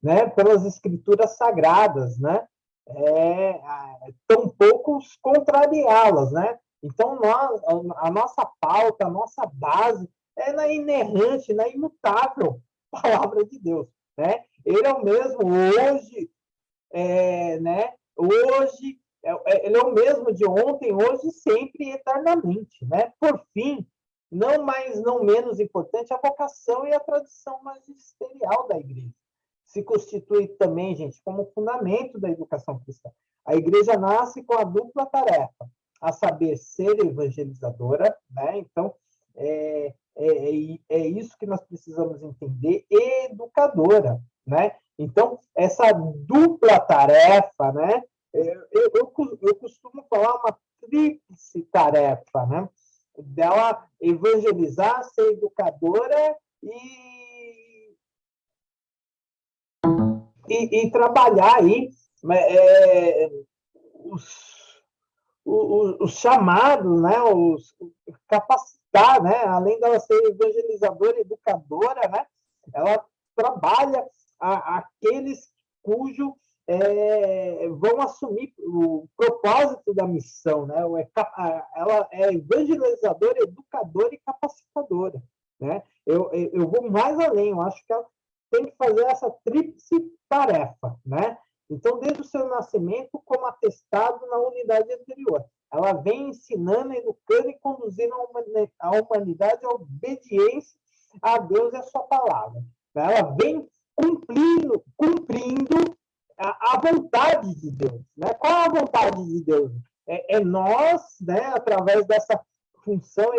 Né? Pelas escrituras sagradas, né? Tão poucos contrariá-las, né? Então, a nossa pauta, a nossa base é na inerrante, na imutável palavra de Deus, né? Ele é o mesmo hoje, né? Hoje, ele é o mesmo de ontem, hoje, sempre e eternamente, né? Por fim, não mais, não menos importante, a vocação e a tradição magisterial da igreja se constitui também, gente, como fundamento da educação cristã. A igreja nasce com a dupla tarefa, a saber, ser evangelizadora, né? Então, é isso que nós precisamos entender, educadora, né? Então, essa dupla tarefa, né? Eu costumo falar uma tríplice tarefa, né? Dela evangelizar, ser educadora e trabalhar aí os chamados, né? Capacitar, né? Além dela ser evangelizadora, educadora, né? Ela trabalha aqueles cujo vão assumir o propósito da missão, né? Ela é evangelizadora, educadora e capacitadora, né? Eu vou mais além, eu acho que ela tem que fazer essa tríplice tarefa, né? Então, desde o seu nascimento, como atestado na unidade anterior, ela vem ensinando, educando e conduzindo a humanidade à obediência a Deus e a sua palavra. Ela vem cumprindo a vontade de Deus, né? Qual é a vontade de Deus? É nós, né, através dessa função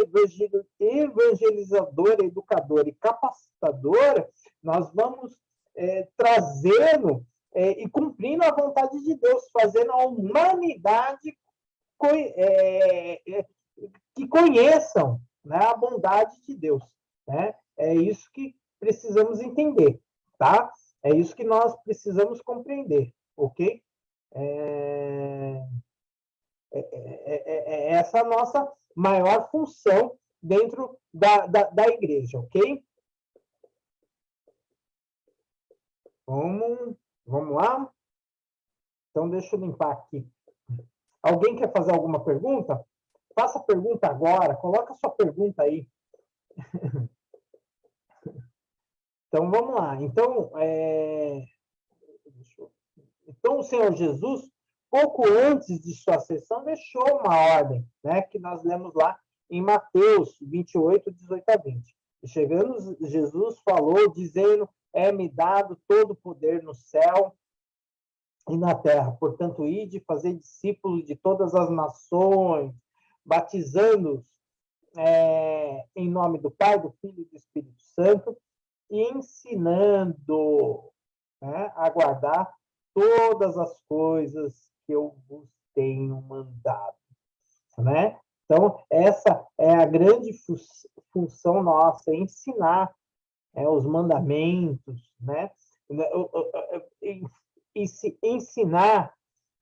evangelizadora, educadora e capacitadora, nós vamos trazendo e cumprindo a vontade de Deus, fazendo a humanidade que conheçam, né, a bondade de Deus. Né? É isso que precisamos entender, tá? É isso que nós precisamos compreender, ok? Essa a nossa maior função dentro da igreja, ok? Vamos lá? Então, deixa eu limpar aqui. Alguém quer fazer alguma pergunta? Faça a pergunta agora, coloca a sua pergunta aí. Então, vamos lá. Então, o Senhor Jesus, pouco antes de sua ascensão, deixou uma ordem, né, que nós lemos lá em Mateus 28, 18 a 20. E chegando, Jesus falou, dizendo, é-me dado todo o poder no céu e na terra. Portanto, ide fazer discípulos de todas as nações, batizando-os em nome do Pai, do Filho e do Espírito Santo, e ensinando, né, a guardar todas as coisas que eu vos tenho mandado. Né? Então, essa é a grande função nossa, ensinar os mandamentos, né? E se ensinar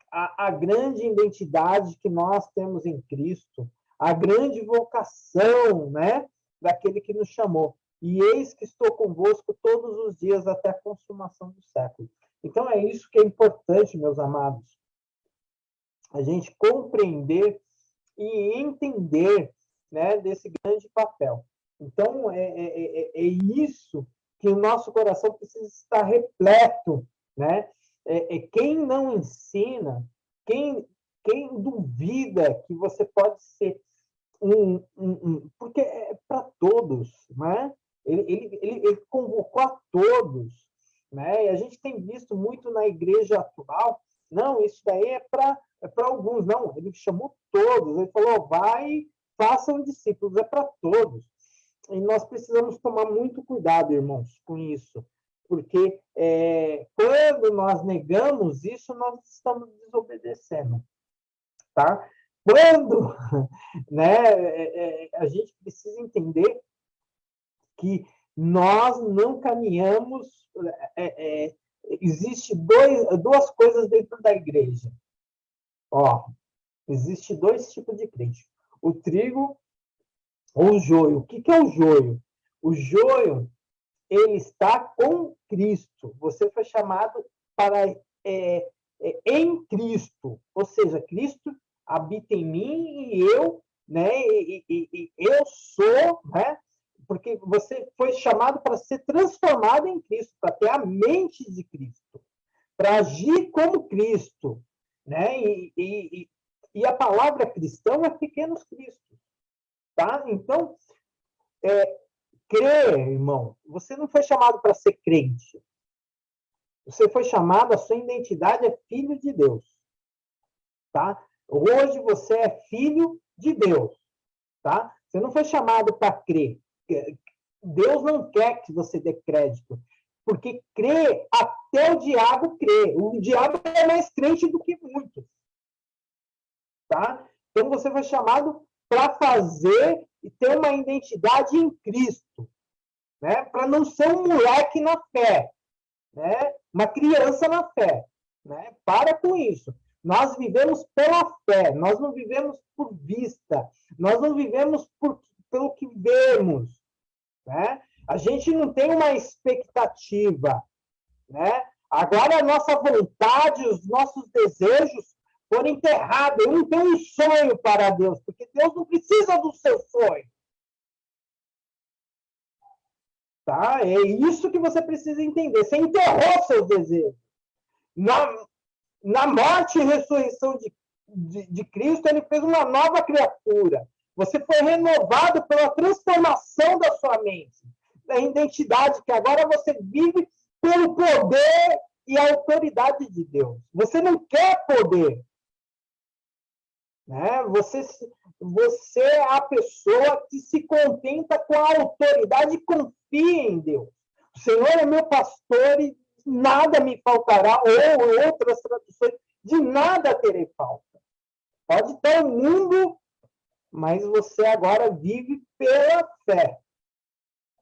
a grande identidade que nós temos em Cristo, a grande vocação, né, daquele que nos chamou. E eis que estou convosco todos os dias até a consumação do século. Então, é isso que é importante, meus amados, a gente compreender e entender, né, desse grande papel. Então, é isso que o nosso coração precisa estar repleto, né? Quem não ensina, quem duvida que você pode ser porque é para todos, né? Ele convocou a todos, né? E a gente tem visto muito na igreja atual, não, isso daí é para alguns, não, ele chamou todos, ele falou, vai, façam discípulos, é para todos. E nós precisamos tomar muito cuidado, irmãos, com isso, porque quando nós negamos isso, nós estamos desobedecendo, tá? Quando, né, a gente precisa entender que nós não caminhamos, existe duas coisas dentro da igreja. Ó, existe dois tipos de crente. O trigo ou o joio. O que é o joio? O joio, ele está com Cristo. Você foi chamado para em Cristo. Ou seja, Cristo habita em mim e eu, né? E eu sou, né? Porque você foi chamado para ser transformado em Cristo, para ter a mente de Cristo, para agir como Cristo, né? E a palavra cristão é pequenos cristos, tá? Então, crer, irmão, você não foi chamado para ser crente. Você foi chamado, a sua identidade é filho de Deus, tá? Hoje você é filho de Deus, tá? Você não foi chamado para crer. Deus não quer que você dê crédito, porque crer, até o diabo crê. O diabo é mais crente do que muitos, tá? Então você foi chamado para fazer e ter uma identidade em Cristo, né? Para não ser um moleque na fé, né? Uma criança na fé, né? Para com isso. Nós vivemos pela fé, nós não vivemos por vista, nós não vivemos pelo que vemos, né? A gente não tem uma expectativa, né? Agora a nossa vontade, os nossos desejos foram enterrados. Eu não tenho um sonho para Deus, porque Deus não precisa do seu sonho. Tá? É isso que você precisa entender. Você enterrou seus desejos. Na morte e ressurreição de Cristo, ele fez uma nova criatura. Você foi renovado pela transformação da sua mente, da identidade, que agora você vive pelo poder e a autoridade de Deus. Você não quer poder. né? Você é a pessoa que se contenta com a autoridade e confia em Deus. O Senhor é meu pastor e nada me faltará, ou outras traduções, de nada terei falta. Pode ter o mundo, mas você agora vive pela fé.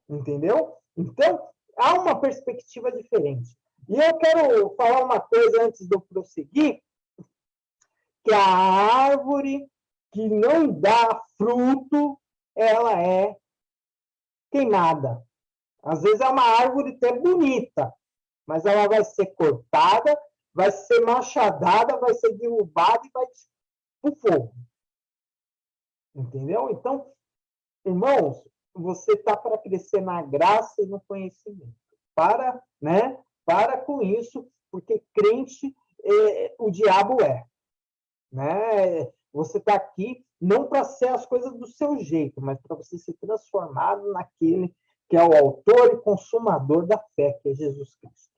Entendeu? Então, há uma perspectiva diferente. E eu quero falar uma coisa antes de eu prosseguir, que a árvore que não dá fruto, ela é queimada. Às vezes é uma árvore até bonita, mas ela vai ser cortada, vai ser machadada, vai ser derrubada e vai para o fogo. Entendeu? Então, irmãos, você está para crescer na graça e no conhecimento. Para, né? Para com isso, porque crente o diabo é. Né? Você está aqui não para ser as coisas do seu jeito, mas para você ser transformado naquele que é o autor e consumador da fé, que é Jesus Cristo.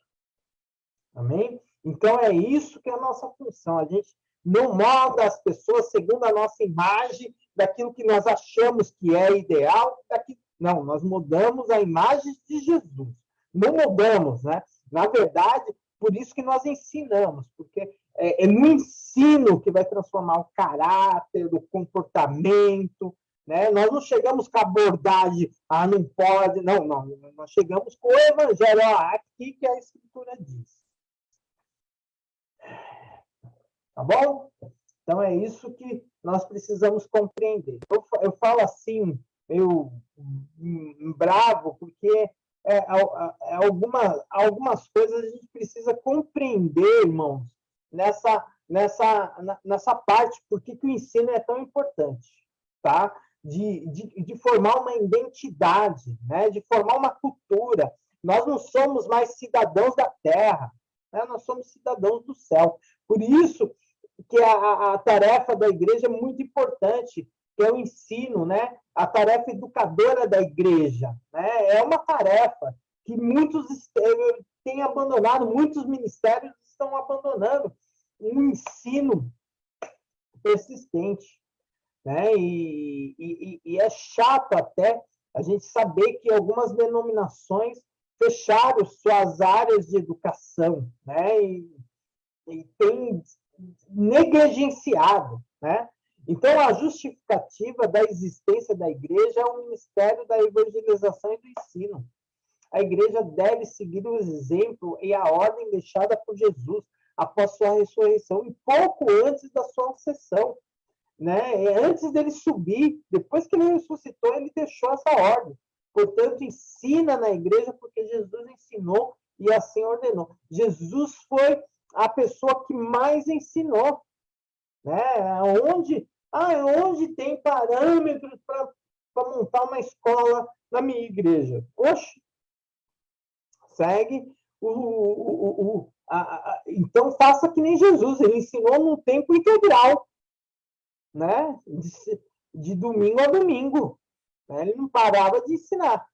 Amém? Então é isso que é a nossa função. A gente não molda as pessoas segundo a nossa imagem, daquilo que nós achamos que é ideal. Não, nós mudamos a imagem de Jesus. Não mudamos, né? Na verdade, por isso que nós ensinamos, porque é no ensino que vai transformar o caráter, o comportamento, né? Nós não chegamos com a abordagem, não pode, não, nós chegamos com o evangelho, aqui que a Escritura diz. Tá bom? Então é isso que nós precisamos compreender. Eu falo assim, meio bravo, porque algumas coisas a gente precisa compreender, irmãos, nessa parte, porque que o ensino é tão importante, tá? De formar uma identidade, né? De formar uma cultura. Nós não somos mais cidadãos da terra, né? Nós somos cidadãos do céu. Por isso que a tarefa da igreja é muito importante, que é o ensino, né? A tarefa educadora da igreja, né? É uma tarefa que muitos têm abandonado, muitos ministérios estão abandonando um ensino persistente, né? E é chato até a gente saber que algumas denominações fecharam suas áreas de educação, né? E tem negligenciado, né? Então, a justificativa da existência da igreja é o ministério da evangelização e do ensino. A igreja deve seguir o exemplo e a ordem deixada por Jesus após sua ressurreição e pouco antes da sua ascensão, né? Antes dele subir, depois que ele ressuscitou, ele deixou essa ordem. Portanto, ensina na igreja porque Jesus ensinou e assim ordenou. Jesus foi a pessoa que mais ensinou, né? Onde tem parâmetros para montar uma escola na minha igreja? Oxe, segue então faça que nem Jesus, ele ensinou num tempo integral, né? De domingo a domingo, né? Ele não parava de ensinar,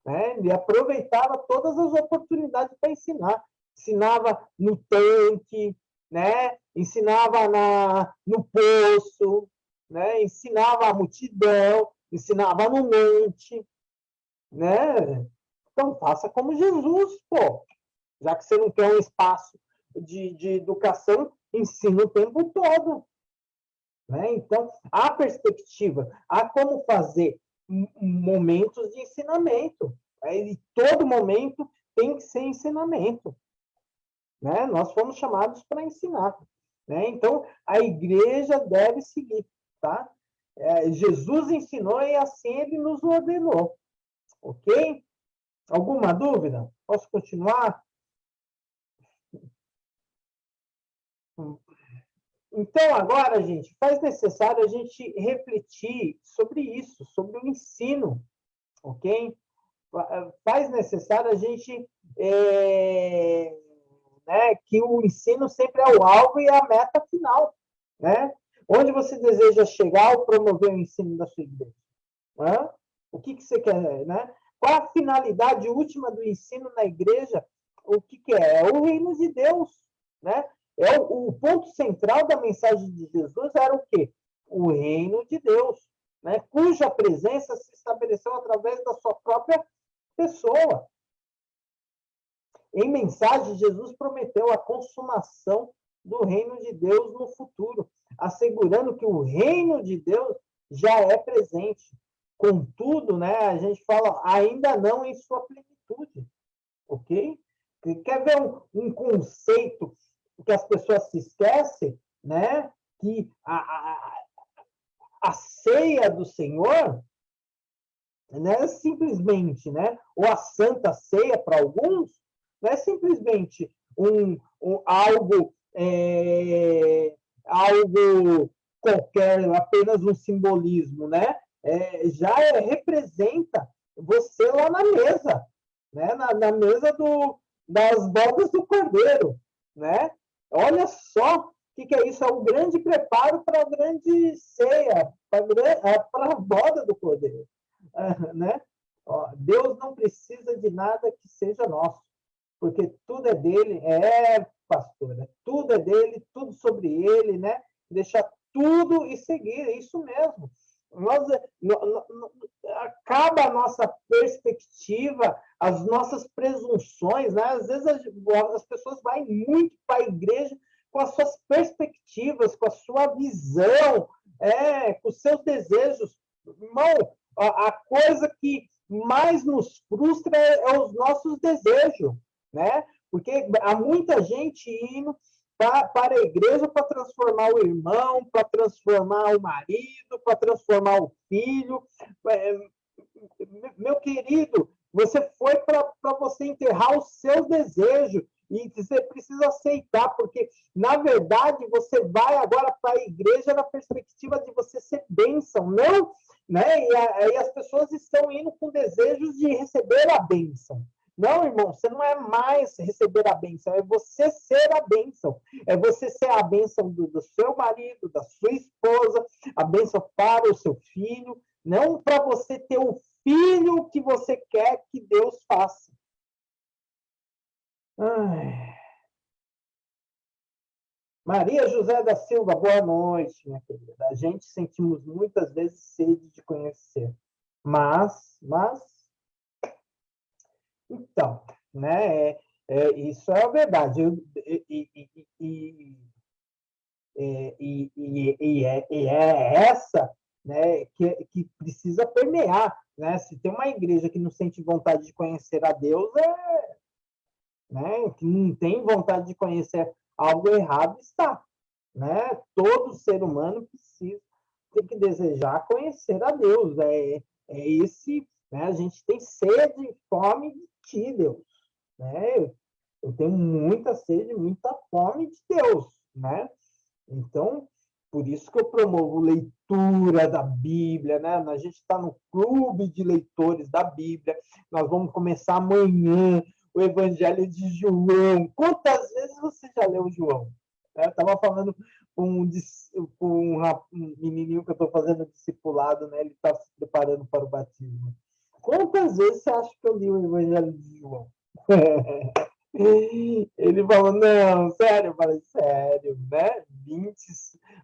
né? Ele aproveitava todas as oportunidades para ensinar. Ensinava no tanque, né? Ensinava no poço, né? Ensinava a multidão, ensinava no monte, né? Então faça como Jesus, pô. Já que você não quer um espaço de educação, ensina o tempo todo, né? Então há perspectiva, há como fazer momentos de ensinamento, né? E todo momento tem que ser ensinamento, né? Nós fomos chamados para ensinar, né? Então a igreja deve seguir, tá? Jesus ensinou e assim ele nos ordenou, ok? Alguma dúvida? Posso continuar? Então agora, gente, faz necessário a gente refletir sobre isso, sobre o ensino, ok? Faz necessário a gente né, que o ensino sempre é o alvo e a meta final, né? Onde você deseja chegar ao promover o ensino da sua igreja? Hã? O que você quer, né? Qual a finalidade última do ensino na igreja? O que é? É o reino de Deus, né? O ponto central da mensagem de Jesus era o quê? o reino de Deus, né? Cuja presença se estabeleceu através da sua própria pessoa. Em mensagem, Jesus prometeu a consumação do reino de Deus no futuro, assegurando que o reino de Deus já é presente. Contudo, né, a gente fala ainda não em sua plenitude, ok? Quer ver um conceito que as pessoas se esquecem, né? Que a ceia do Senhor, não é simplesmente, né? Ou a Santa Ceia para alguns, não é simplesmente algo algo qualquer, apenas um simbolismo, né? Representa você lá na mesa, né? Na mesa das bodas do Cordeiro, né? Olha só o que é isso, é um grande preparo para a grande ceia, para a boda do Cordeiro, né? Ó, Deus não precisa de nada que seja nosso, porque tudo é dele, pastora, tudo é dele, tudo sobre ele, né? Deixar tudo e seguir, é isso mesmo. Acaba a nossa perspectiva, as nossas presunções, né? Às vezes as pessoas vão muito para a igreja com as suas perspectivas, com a sua visão, com os seus desejos. Irmão, a coisa que mais nos frustra é os nossos desejos, né? Porque há muita gente indo para a igreja para transformar o irmão, para transformar o marido, para transformar o filho. Meu querido, você foi para você enterrar os seus desejos e você precisa aceitar, porque, na verdade, você vai agora para a igreja na perspectiva de você ser bênção, não? Né? E aí as pessoas estão indo com desejos de receber a bênção. Não, irmão, você não é mais receber a bênção, é você ser a bênção. É você ser a bênção do seu marido, da sua esposa, a bênção para o seu filho, não para você ter o filho que você quer que Deus faça. Ai. Maria José da Silva, boa noite, minha querida. A gente sentimos muitas vezes sede de conhecer, mas então, né? Isso é a verdade. É essa, né, que precisa permear, né? Se tem uma igreja que não sente vontade de conhecer a Deus, né, que não tem vontade de conhecer algo errado, está, né? Todo ser humano precisa, tem que desejar conhecer a Deus. Esse, né? A gente tem sede e fome de ti, Deus, né? Eu tenho muita sede, muita fome de Deus, né? Então, por isso que eu promovo leitura da Bíblia, né? A gente está no clube de leitores da Bíblia. Nós vamos começar amanhã o Evangelho de João. Quantas vezes você já leu João? Eu estava falando com um menininho que eu estou fazendo discipulado, né? Ele está se preparando para o batismo. Quantas vezes você acha que eu li o Evangelho de João? Ele falou, não, sério? Eu falei, sério, né?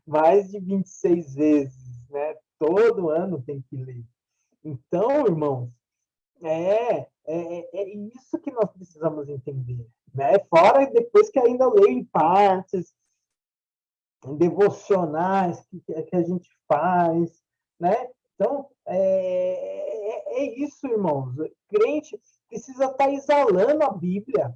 Mais de 26 vezes, né? Todo ano tem que ler. Então, irmãos, é isso que nós precisamos entender, né? Fora depois que ainda leio em partes, em devocionais que a gente faz, né? Então, isso, irmãos. O crente precisa estar exalando a Bíblia.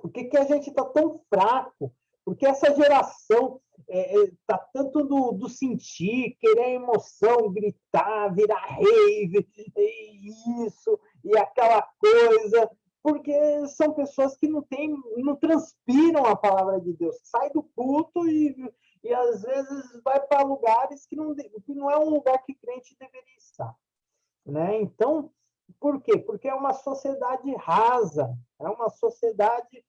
Por que a gente está tão fraco? Porque essa geração está tanto do sentir, querer emoção, gritar, virar rave, isso, e aquela coisa, porque são pessoas que não transpiram a palavra de Deus, sai do culto e às vezes vai para lugares que não é um lugar que crente deveria estar, né? Então, por quê? Porque é uma sociedade rasa, é uma sociedade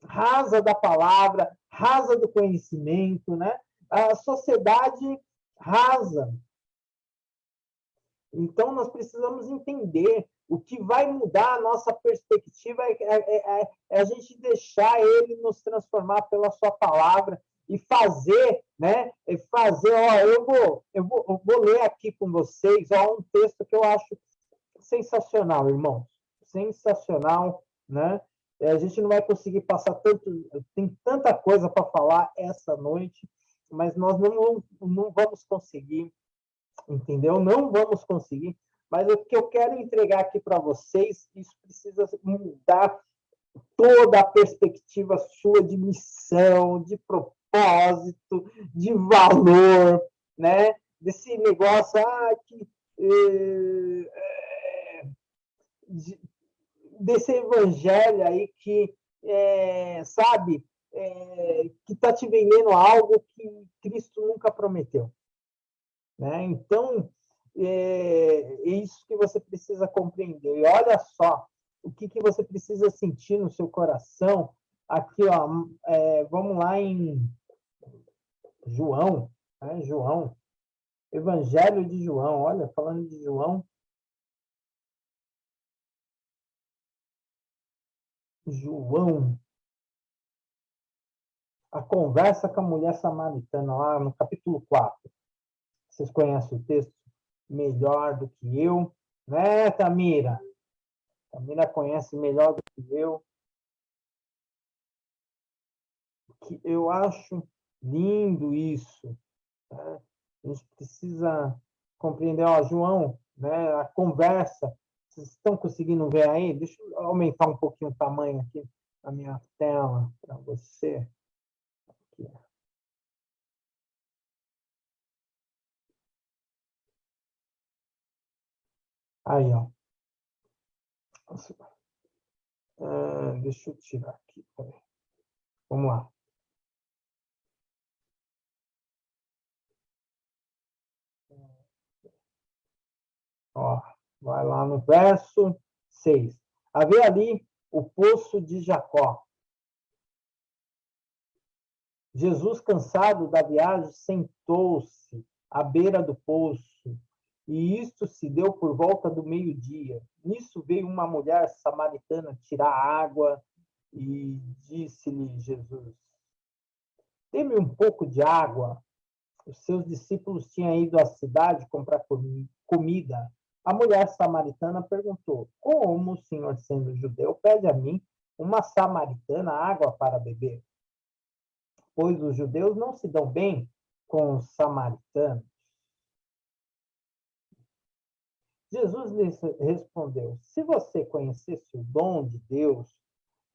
rasa da palavra, rasa do conhecimento, né? A sociedade rasa. Então, nós precisamos entender o que vai mudar a nossa perspectiva é a gente deixar ele nos transformar pela sua palavra e fazer né? E fazer, ó, eu vou ler aqui com vocês, ó, um texto que eu acho sensacional, irmãos. Sensacional, né? A gente não vai conseguir passar tanto, tem tanta coisa para falar essa noite, mas nós não vamos conseguir, entendeu? Não vamos conseguir. Mas o que eu quero entregar aqui para vocês, isso precisa mudar toda a perspectiva sua de missão, de propósito, de valor, né? Desse negócio, que desse evangelho aí que, sabe, que está te vendendo algo que Cristo nunca prometeu. Né? Então, é isso que você precisa compreender. E olha só, o que você precisa sentir no seu coração. Aqui, ó, vamos lá em João, né? João, Evangelho de João, olha, falando de João, a conversa com a mulher samaritana, lá no capítulo 4. Vocês conhecem o texto melhor do que eu, né, Tamira? Tamira conhece melhor do que eu. Que eu acho lindo isso. Né? A gente precisa compreender, ó, João, né, a conversa. Vocês estão conseguindo ver aí? Deixa eu aumentar um pouquinho o tamanho aqui da minha tela para você. Aqui. Aí, ó. Deixa eu tirar aqui. Peraí. Vamos lá. Ó, vai lá no verso 6. Havia ali o poço de Jacó. Jesus, cansado da viagem, sentou-se à beira do poço, e isto se deu por volta do meio-dia. Nisso veio uma mulher samaritana tirar água e disse-lhe Jesus: dê-me um pouco de água. Os seus discípulos tinham ido à cidade comprar comida. A mulher samaritana perguntou: como o senhor, sendo judeu, pede a mim, uma samaritana, água para beber? Pois os judeus não se dão bem com os samaritanos. Jesus lhes respondeu: se você conhecesse o dom de Deus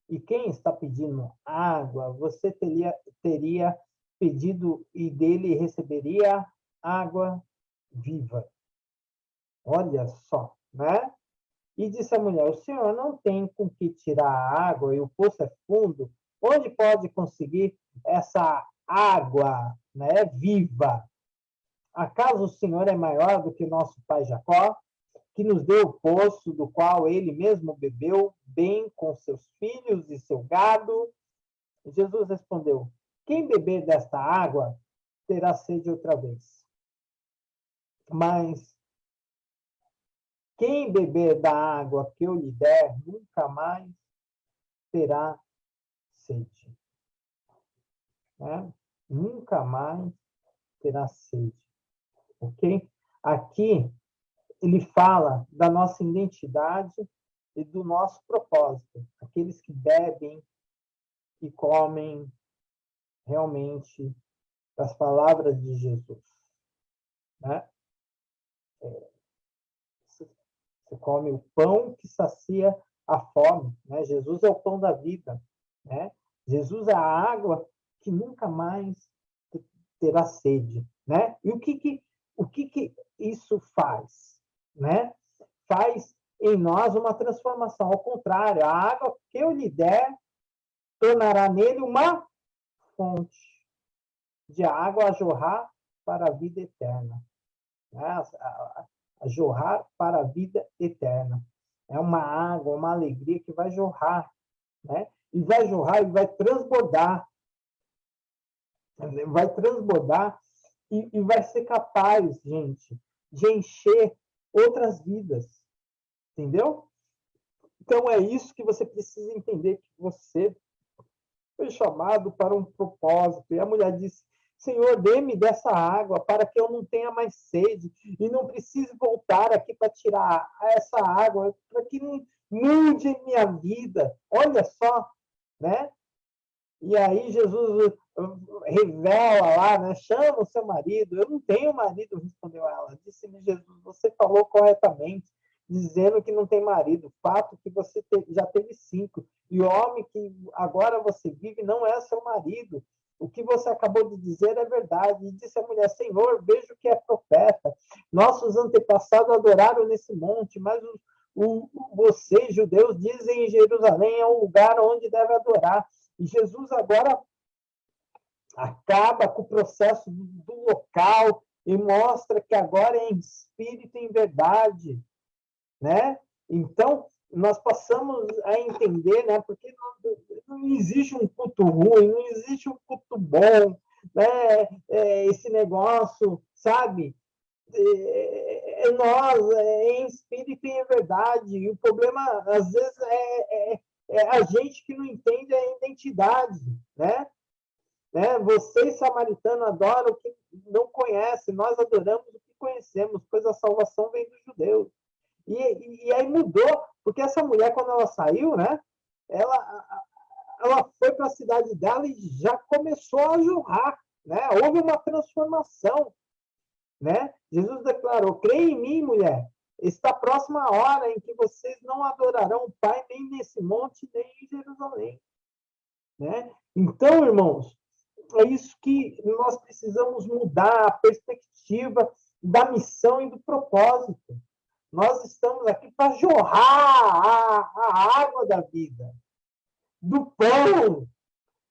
e quem está pedindo água, você teria pedido e dele receberia água viva. Olha só, né? E disse a mulher: o senhor não tem com que tirar a água e o poço é fundo. Onde pode conseguir essa água, né, viva? Acaso o senhor é maior do que nosso pai Jacó, que nos deu o poço do qual ele mesmo bebeu, bem com seus filhos e seu gado? Jesus respondeu: quem beber desta água terá sede outra vez. Mas quem beber da água que eu lhe der, nunca mais terá sede. Né? Nunca mais terá sede. Ok? Aqui ele fala da nossa identidade e do nosso propósito. Aqueles que bebem e comem realmente das palavras de Jesus. Né? Você come o pão que sacia a fome. Né? Jesus é o pão da vida. Né? Jesus é a água que nunca mais terá sede. Né? E o que isso faz? Né? Faz em nós uma transformação. Ao contrário, a água que eu lhe der tornará nele uma fonte de água a jorrar para a vida eterna. Né? A jorrar para a vida eterna. É uma água, uma alegria que vai jorrar. Né? E vai jorrar e vai transbordar. Vai transbordar e vai ser capaz, gente, de encher outras vidas. Entendeu? Então é isso que você precisa entender, que você foi chamado para um propósito. E a mulher disse: Senhor, dê-me dessa água para que eu não tenha mais sede e não precise voltar aqui para tirar essa água, para que não mude minha vida. Olha só, né? E aí Jesus revela lá, né? Chama o seu marido. Eu não tenho marido, respondeu ela. Disse-lhe Jesus, você falou corretamente, dizendo que não tem marido. Fato que você já teve 5. E o homem que agora você vive não é seu marido. O que você acabou de dizer é verdade. E disse a mulher, Senhor, vejo que é profeta. Nossos antepassados adoraram nesse monte, mas vocês, judeus, dizem em Jerusalém é o lugar onde deve adorar. E Jesus agora acaba com o processo do local e mostra que agora é em espírito e em verdade, né? Então, nós passamos a entender, né? Porque não existe um culto ruim, não existe um culto bom, né? Esse negócio, sabe? Nós, em espírito e em verdade. E o problema, às vezes, é a gente que não entende a identidade, né? Vocês, samaritanos, adoram o que não conhecem, nós adoramos o que conhecemos, pois a salvação vem dos judeus. E aí mudou, porque essa mulher, quando ela saiu, né? Ela foi para a cidade dela e já começou a jorrar, né? Houve uma transformação, né? Jesus declarou: creia em mim, mulher. Está próxima a hora em que vocês não adorarão o Pai nem nesse monte, nem em Jerusalém, né? Então, irmãos, é isso que nós precisamos mudar a perspectiva da missão e do propósito. Nós estamos aqui para jorrar a água da vida, do pão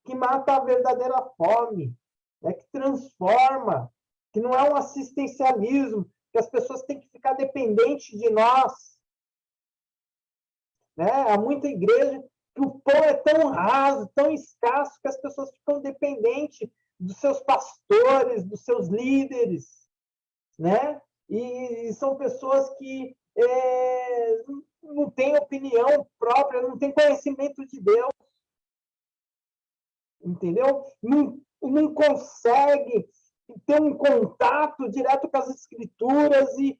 que mata a verdadeira fome, né? Que transforma, que não é um assistencialismo, que as pessoas têm que ficar dependentes de nós. Né? Há muita igreja que o pão é tão raso, tão escasso, que as pessoas ficam dependentes dos seus pastores, dos seus líderes, né? E são pessoas que não têm opinião própria, não têm conhecimento de Deus, entendeu? Não consegue ter um contato direto com as escrituras e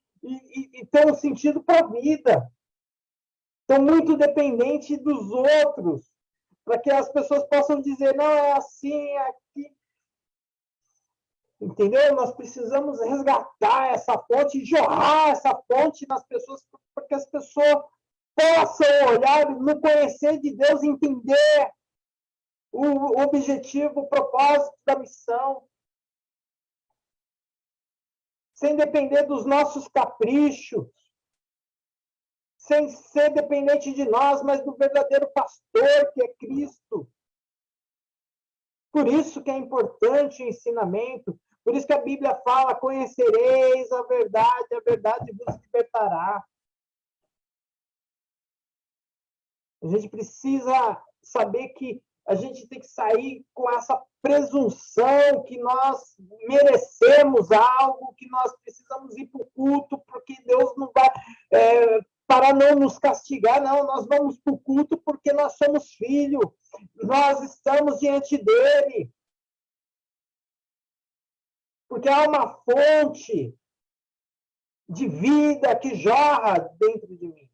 ter um sentido para a vida. Estão muito dependentes dos outros, para que as pessoas possam dizer, não, é assim, é aqui. Entendeu? Nós precisamos resgatar essa fonte, jorrar essa fonte nas pessoas, para que as pessoas possam olhar no conhecer de Deus, entender o objetivo, o propósito da missão, sem depender dos nossos caprichos, sem ser dependente de nós, mas do verdadeiro pastor, que é Cristo. Por isso que é importante o ensinamento, por isso que a Bíblia fala, conhecereis a verdade vos libertará. A gente precisa saber que a gente tem que sair com essa presunção que nós merecemos algo, que nós precisamos ir para o culto, porque Deus não vai... para não nos castigar, não, nós vamos para o culto porque nós somos filhos, nós estamos diante dele. Porque há uma fonte de vida que jorra dentro de mim.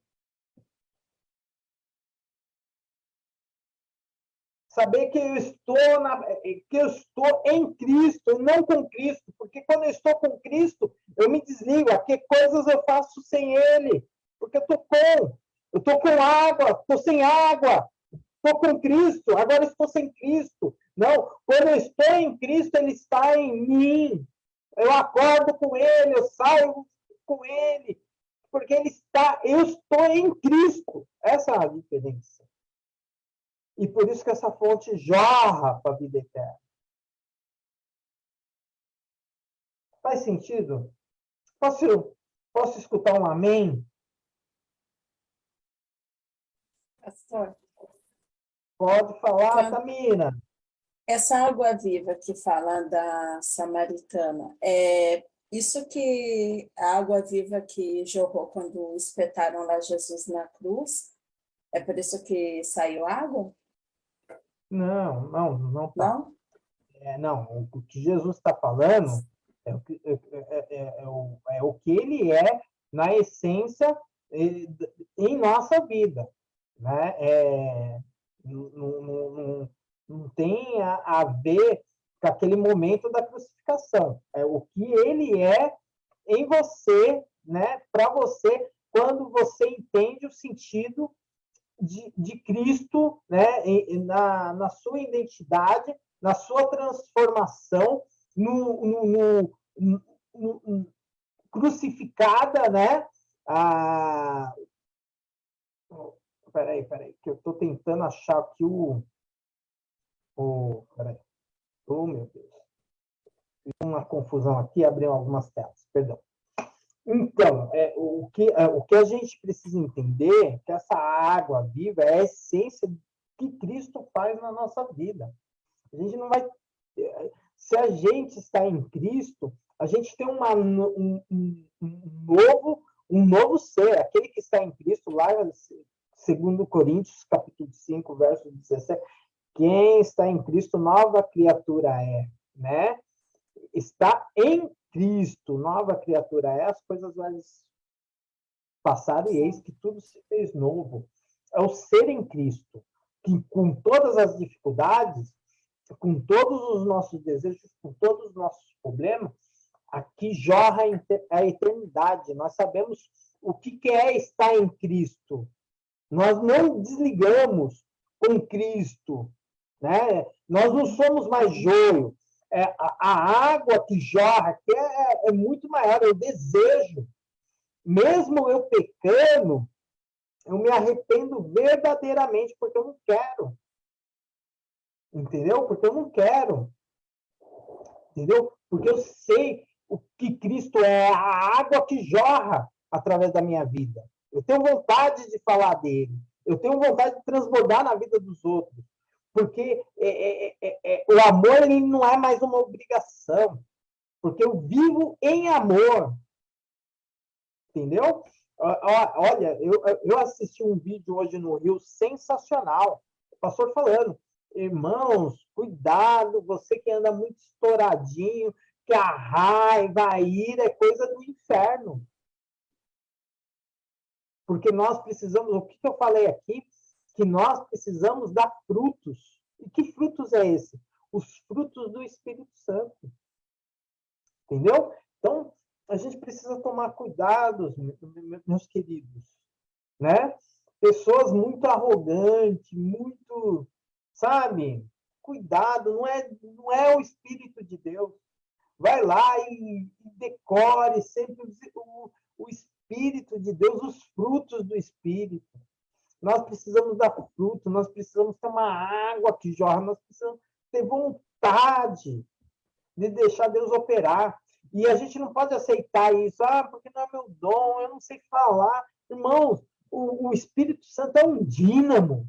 Saber que eu estou em Cristo, não com Cristo, porque quando eu estou com Cristo, eu me desligo. A que coisas eu faço sem Ele? Porque eu estou com água, estou sem água, estou com Cristo, agora estou sem Cristo. Não, quando eu estou em Cristo, Ele está em mim. Eu acordo com Ele, eu saio com Ele, porque eu estou em Cristo. Essa é a diferença. E por isso que essa fonte jorra para a vida eterna. Faz sentido? Posso escutar um amém? Pastor, Pode falar, Tamina. Essa água viva que fala da samaritana, é isso que a água viva que jorrou quando espetaram lá Jesus na cruz, é por isso que saiu água? Não tá. Não? não, o que Jesus está falando é o que ele é na essência em nossa vida, né? Não tem a ver com aquele momento da crucificação. É o que ele é em você, né? Para você, quando você entende o sentido de Cristo, né? Na sua identidade, na sua transformação, no crucificada, né? Peraí, que eu estou tentando achar aqui peraí. Oh, meu Deus. Fiz uma confusão aqui, abriu algumas telas, perdão. Então, o que a gente precisa entender é que essa água viva é a essência que Cristo faz na nossa vida. A gente não vai... Se a gente está em Cristo, a gente tem um novo ser. Aquele que está em Cristo, lá, segundo Coríntios, capítulo 5, verso 17, quem está em Cristo, nova criatura é, né? Está em Cristo, nova criatura é, as coisas velhas passaram e eis que tudo se fez novo. É o ser em Cristo, que com todas as dificuldades, com todos os nossos desejos, com todos os nossos problemas, aqui jorra a eternidade. Nós sabemos o que é estar em Cristo. Nós não desligamos com Cristo, né? Nós não somos mais joio. A água que jorra aqui é muito maior. Eu desejo, mesmo eu pecando, eu me arrependo verdadeiramente, porque eu não quero. Entendeu? Porque eu não quero. Entendeu? Porque eu sei o que Cristo é, a água que jorra através da minha vida. Eu tenho vontade de falar dele. Eu tenho vontade de transbordar na vida dos outros. Porque o amor ele não é mais uma obrigação. Porque eu vivo em amor. Entendeu? Olha, eu assisti um vídeo hoje no Rio sensacional. O pastor falando, irmãos, cuidado, você que anda muito estouradinho, que a raiva, a ira é coisa do inferno. Porque nós precisamos, o que eu falei aqui? Que nós precisamos dar frutos. E que frutos é esse? Os frutos do Espírito Santo. Entendeu? Então, a gente precisa tomar cuidado, meus queridos, né? Pessoas muito arrogantes, muito, sabe? Cuidado, não é o Espírito de Deus. Vai lá e decore sempre o Espírito de Deus, os frutos do Espírito. Nós precisamos dar fruto, nós precisamos ter uma água que jorra, nós precisamos ter vontade de deixar Deus operar. E a gente não pode aceitar isso, porque não é meu dom, eu não sei falar. Irmãos, o Espírito Santo é um dínamo.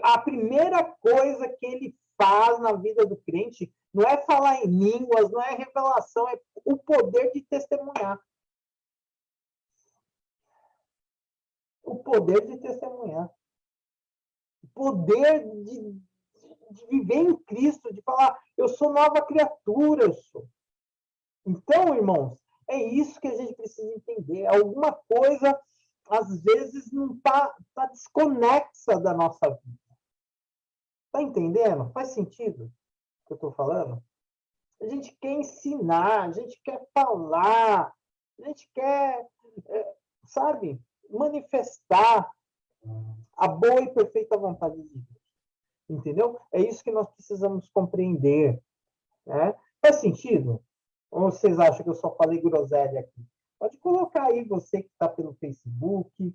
A primeira coisa que ele faz na vida do crente não é falar em línguas, não é revelação, é o poder de testemunhar. O poder de testemunhar. O poder de viver em Cristo, de falar, eu sou nova criatura, eu sou. Então, irmãos, é isso que a gente precisa entender. Alguma coisa, às vezes, não está desconexa da nossa vida. Está entendendo? Faz sentido o que eu estou falando? A gente quer ensinar, a gente quer falar, a gente quer, sabe, manifestar a boa e perfeita vontade de Deus. Entendeu? É isso que nós precisamos compreender. Né? Faz sentido? Ou vocês acham que eu só falei groselha aqui? Pode colocar aí você que está pelo Facebook,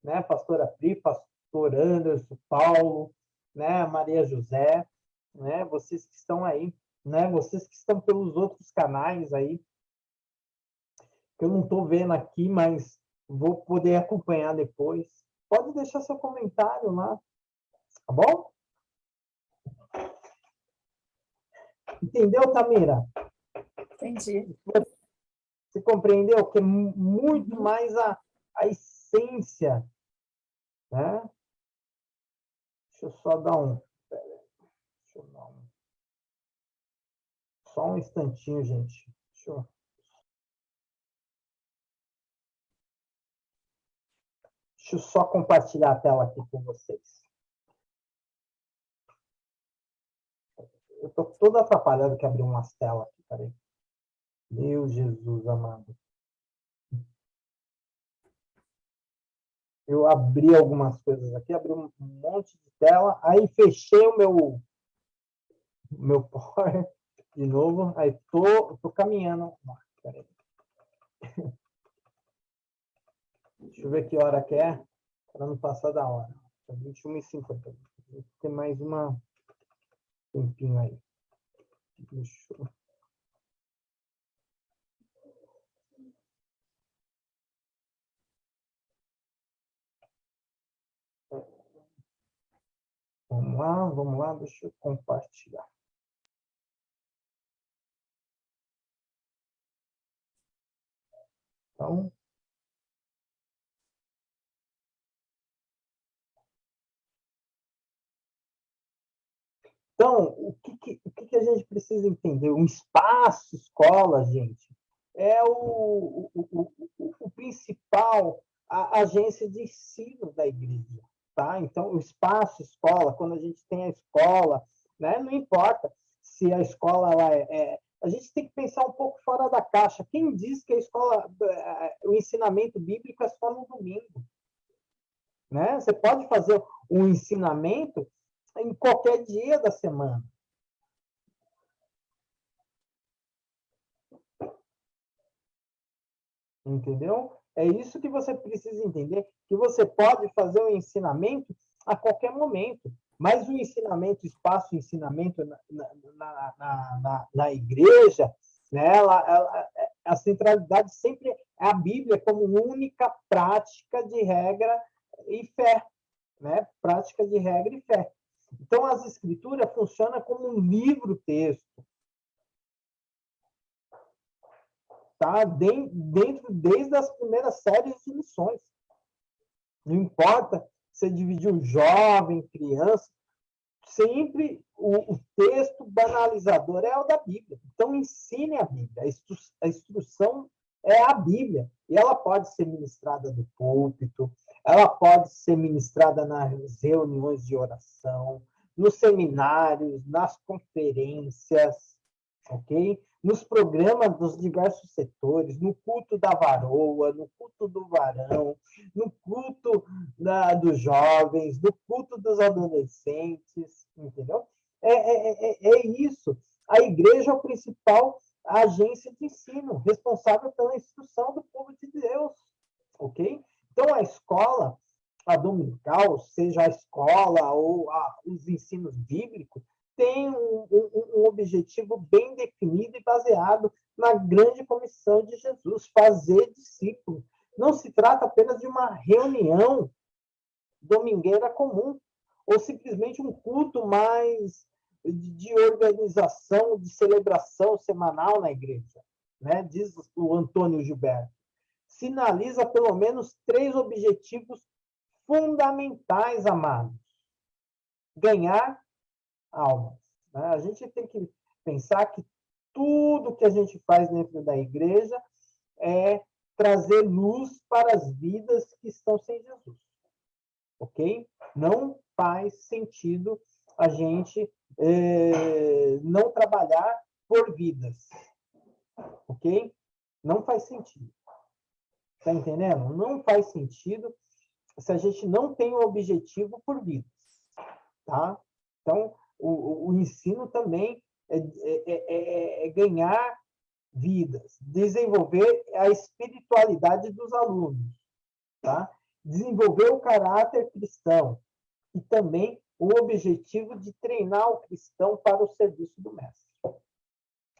né? Pastora Pri, Pastor Anderson, Paulo, né? Maria José, né? Vocês que estão aí, né? Vocês que estão pelos outros canais aí, que eu não estou vendo aqui, mas vou poder acompanhar depois. Pode deixar seu comentário lá, tá bom? Entendeu, Tamira? Entendi. Você compreendeu que é muito mais a essência, né? Deixa eu só dar um... Deixa eu dar só um instantinho, gente. Deixa eu só compartilhar a tela aqui com vocês. Eu estou todo atrapalhado que abrir umas telas aqui, peraí. Meu Jesus amado. Eu abri algumas coisas aqui, abri um monte de tela, aí fechei o meu Power de novo, aí tô caminhando. Peraí. Deixa eu ver que hora que é, para não passar da hora. 21h50. Tem mais uma tempinho aí. Deixa eu... Vamos lá, deixa eu compartilhar. Então, o que a gente precisa entender? Um espaço escola, gente, é o principal agência de ensino da igreja. Tá? Então, o espaço escola, quando a gente tem a escola, né, não importa se a escola a gente tem que pensar um pouco fora da caixa. Quem diz que a escola, o ensinamento bíblico é só no domingo? Né? Você pode fazer um ensinamento em qualquer dia da semana. Entendeu? É isso que você precisa entender, que você pode fazer o ensinamento a qualquer momento, mas o ensinamento, espaço de ensinamento na igreja, né, a centralidade sempre é a Bíblia como única prática de regra e fé, né? Prática de regra e fé. Então, as escrituras funcionam como um livro-texto, tá? Dentro desde as primeiras séries de lições. Não importa se dividiu jovem, criança, sempre o texto banalizador é o da Bíblia. Então, ensine a Bíblia. A instrução é a Bíblia. E ela pode ser ministrada do púlpito, ela pode ser ministrada nas reuniões de oração, nos seminários, nas conferências, ok? Nos programas dos diversos setores, no culto da varoa, no culto do varão, no culto dos jovens, no culto dos adolescentes, entendeu? É isso. A igreja é o principal agência de ensino, responsável pela instrução do povo de Deus, ok? Então, a escola, a dominical, seja a escola ou os ensinos bíblicos, tem um objetivo bem definido e baseado na grande comissão de Jesus, fazer discípulos. Não se trata apenas de uma reunião domingueira comum, ou simplesmente um culto mais de organização, de celebração semanal na igreja, né? Diz o Antônio Gilberto. Sinaliza pelo menos 3 objetivos fundamentais, amados. Ganhar almas. Né? A gente tem que pensar que tudo que a gente faz dentro da igreja é trazer luz para as vidas que estão sem Jesus. Ok? Não faz sentido a gente não trabalhar por vidas. Ok? Não faz sentido. Tá entendendo? Não faz sentido se a gente não tem o objetivo por vidas. Tá? Então, o ensino também é ganhar vidas, desenvolver a espiritualidade dos alunos, tá? Desenvolver o caráter cristão e também o objetivo de treinar o cristão para o serviço do mestre.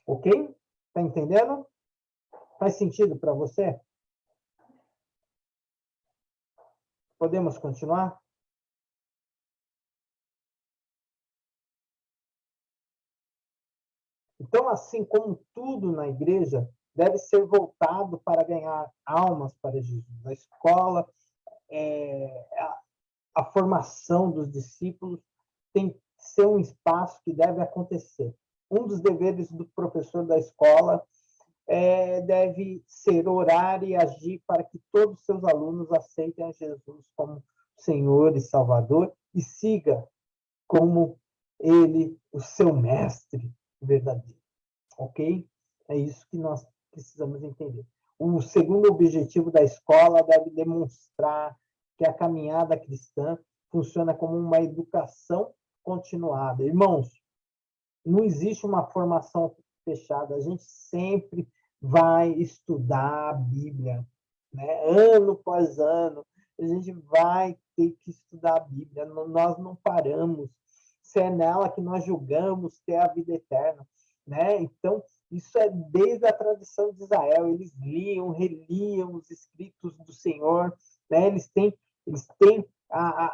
Ok? Tá entendendo? Faz sentido para você? Podemos continuar? Então, assim como tudo na igreja, deve ser voltado para ganhar almas para Jesus. A escola, a formação dos discípulos tem que ser um espaço que deve acontecer. Um dos deveres do professor da escola deve ser orar e agir para que todos os seus alunos aceitem a Jesus como Senhor e Salvador e siga como ele, o seu mestre verdadeiro. Ok? É isso que nós precisamos entender. O segundo objetivo da escola deve demonstrar que a caminhada cristã funciona como uma educação continuada. Irmãos, não existe uma formação fechada. A gente sempre vai estudar a Bíblia, né? Ano após ano. A gente vai ter que estudar a Bíblia. Nós não paramos. Se é nela que nós julgamos ter a vida eterna, né? Então, isso é desde a tradição de Israel. Eles liam, reliam os escritos do Senhor, né? Eles têm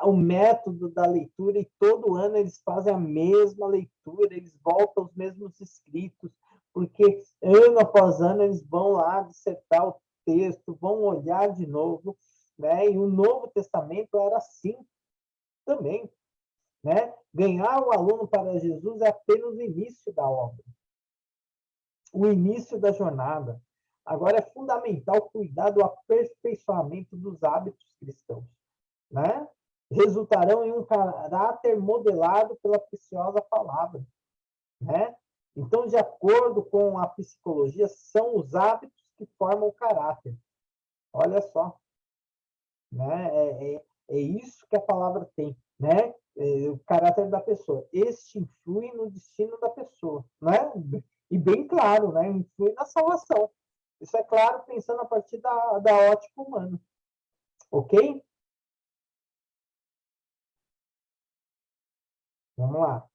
o método da leitura e todo ano eles fazem a mesma leitura, eles voltam aos mesmos escritos, porque ano após ano eles vão lá dissertar o texto, vão olhar de novo, né? E o Novo Testamento era assim também, né? Ganhar o aluno para Jesus é apenas o início da obra, o início da jornada. Agora é fundamental cuidar do aperfeiçoamento dos hábitos cristãos, né? Resultarão em um caráter modelado pela preciosa palavra, né? Então, de acordo com a psicologia, são os hábitos que formam o caráter. Olha só, né? É isso que a palavra tem, né? O caráter da pessoa. Este influi no destino da pessoa, né? E bem claro, né? Influi na salvação. Isso é claro pensando a partir da ótica humana. Ok? Vamos lá.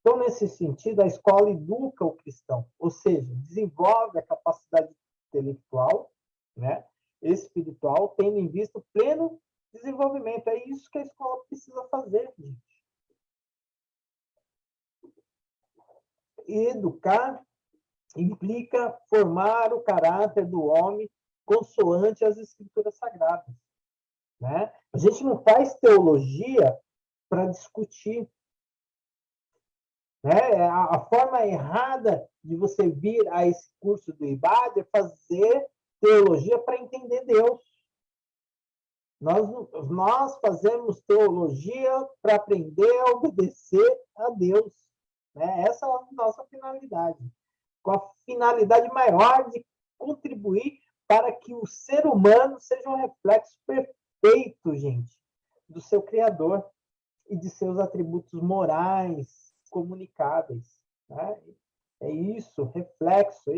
Então, nesse sentido, a escola educa o cristão, ou seja, desenvolve a capacidade intelectual, né, espiritual, tendo em vista o pleno desenvolvimento. É isso que a escola precisa fazer, gente. Educar implica formar o caráter do homem consoante as escrituras sagradas, né? A gente não faz teologia para discutir, né? A forma errada de você vir a esse curso do IBAD é fazer teologia para entender Deus. Nós fazemos teologia para aprender a obedecer a Deus, né? Essa é a nossa finalidade. Com a finalidade maior de contribuir para que o ser humano seja um reflexo perfeito, gente, do seu Criador e de seus atributos morais comunicáveis, né? É isso, reflexo,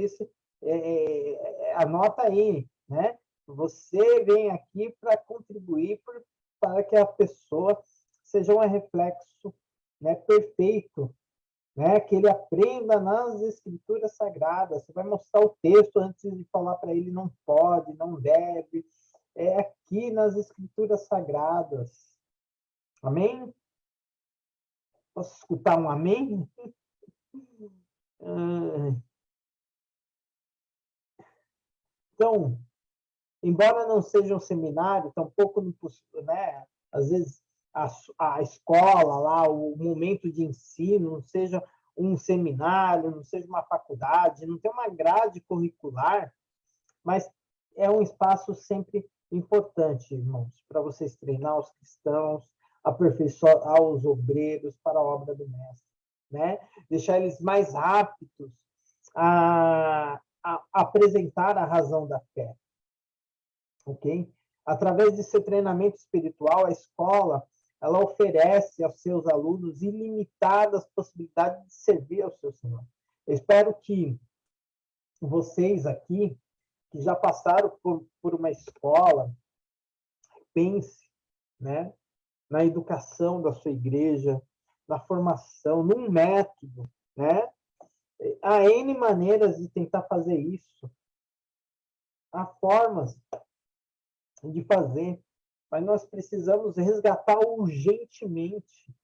anota aí, né? Você vem aqui para contribuir para que a pessoa seja um reflexo, né, perfeito, né? Que ele aprenda nas escrituras sagradas. Você vai mostrar o texto antes de falar para ele não pode, não deve. É aqui nas escrituras sagradas. Amém? Posso escutar um amém? Então, embora não seja um seminário, tampouco, né, às vezes, a escola lá, o momento de ensino, não seja um seminário, não seja uma faculdade, não tem uma grade curricular, mas é um espaço sempre importante, irmãos, para vocês treinar os cristãos, aperfeiçoar os obreiros para a obra do mestre, né? Deixar eles mais aptos a apresentar a razão da fé, ok? Através de seu treinamento espiritual, a escola ela oferece aos seus alunos ilimitadas possibilidades de servir ao seu Senhor. Eu espero que vocês aqui, que já passaram por uma escola, pense, né, na educação da sua igreja, na formação, num método, né? Há N maneiras de tentar fazer isso. Há formas de fazer, mas nós precisamos resgatar urgentemente,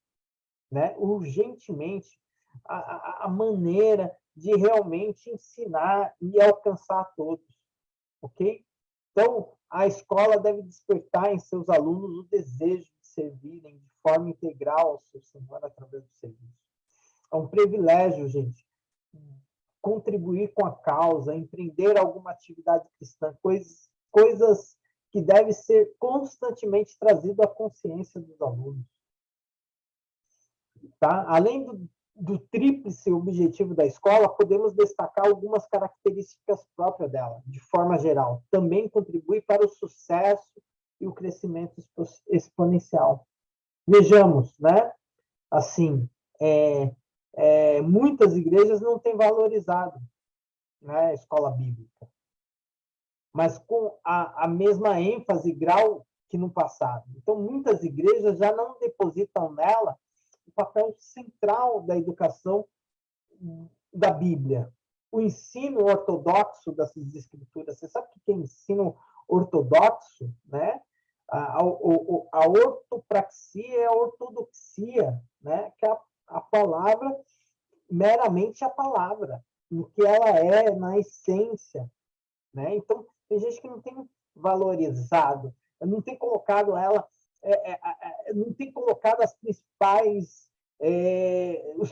né? Urgentemente, a maneira de realmente ensinar e alcançar todos, ok? Então, a escola deve despertar em seus alunos o desejo de servirem, de forma integral ao seu Senhor através do serviço. É um privilégio, gente, contribuir com a causa, empreender alguma atividade cristã, coisas que devem ser constantemente trazidas à consciência dos alunos. Tá? Além do tríplice objetivo da escola, podemos destacar algumas características próprias dela, de forma geral. Também contribui para o sucesso e o crescimento exponencial. Vejamos, né? Assim, muitas igrejas não têm valorizado, né, a escola bíblica, mas com a mesma ênfase e grau que no passado. Então, muitas igrejas já não depositam nela o papel central da educação da Bíblia, o ensino ortodoxo das Escrituras. Você sabe o que é ensino ortodoxo, né? A ortopraxia é a ortodoxia, né? Que é a palavra, meramente a palavra, no que ela é na essência, né? Então, tem gente que não tem valorizado, não tem colocado ela, não tem colocado os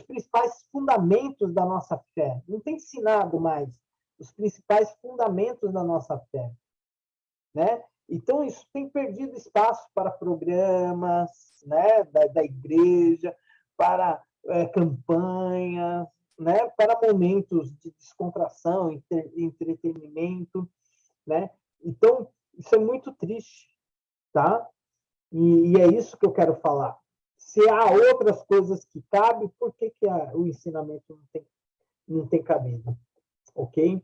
principais fundamentos da nossa fé, não tem ensinado mais os principais fundamentos da nossa fé, né? Então, isso tem perdido espaço para programas, né, da igreja, para campanhas, né, para momentos de descontração, entretenimento, né? Então, isso é muito triste, tá? E é isso que eu quero falar. Se há outras coisas que cabem, por que o ensinamento não tem cabido? Ok?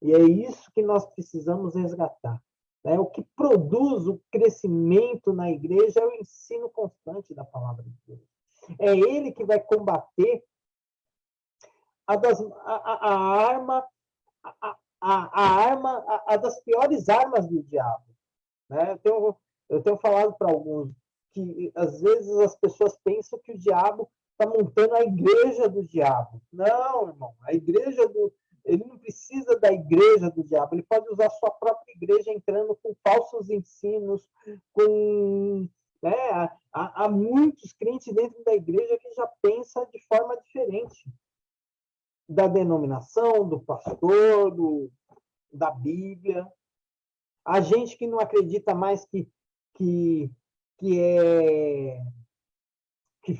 E é isso que nós precisamos resgatar. Né? O que produz o crescimento na igreja é o ensino constante da palavra de Deus. É ele que vai combater a das piores armas do diabo. Né? Eu tenho falado para alguns que, às vezes, as pessoas pensam que o diabo está montando a igreja do diabo. Não, irmão. Ele não precisa da igreja do diabo. Ele pode usar a sua própria igreja entrando com falsos ensinos, né? Há muitos crentes dentro da igreja que já pensam de forma diferente da denominação, do pastor, da Bíblia. A gente que não acredita mais que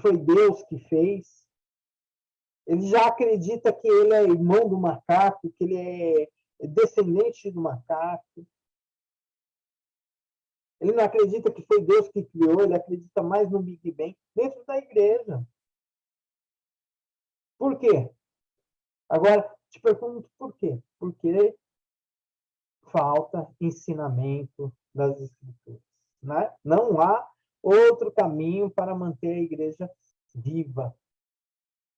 foi Deus que fez. Ele já acredita que ele é irmão do macaco, que ele é descendente do macaco. Ele não acredita que foi Deus que criou, ele acredita mais no Big Bang dentro da igreja. Por quê? Agora, te pergunto por quê? Porque falta ensinamento das Escrituras. Né? Não há outro caminho para manter a igreja viva,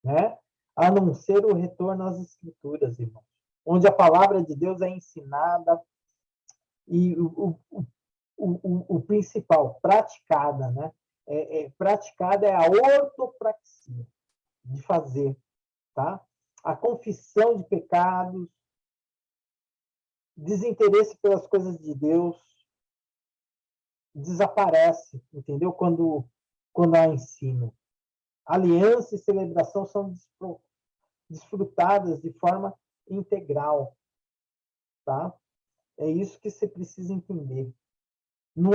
né? A não ser o retorno às Escrituras, irmãos, onde a palavra de Deus é ensinada e o principal, praticada, né? Praticada é a ortopraxia, de fazer, tá? A confissão de pecados, desinteresse pelas coisas de Deus, desaparece, entendeu? Quando há ensino. Aliança e celebração são desfrutadas de forma integral, tá? É isso que você precisa entender. Não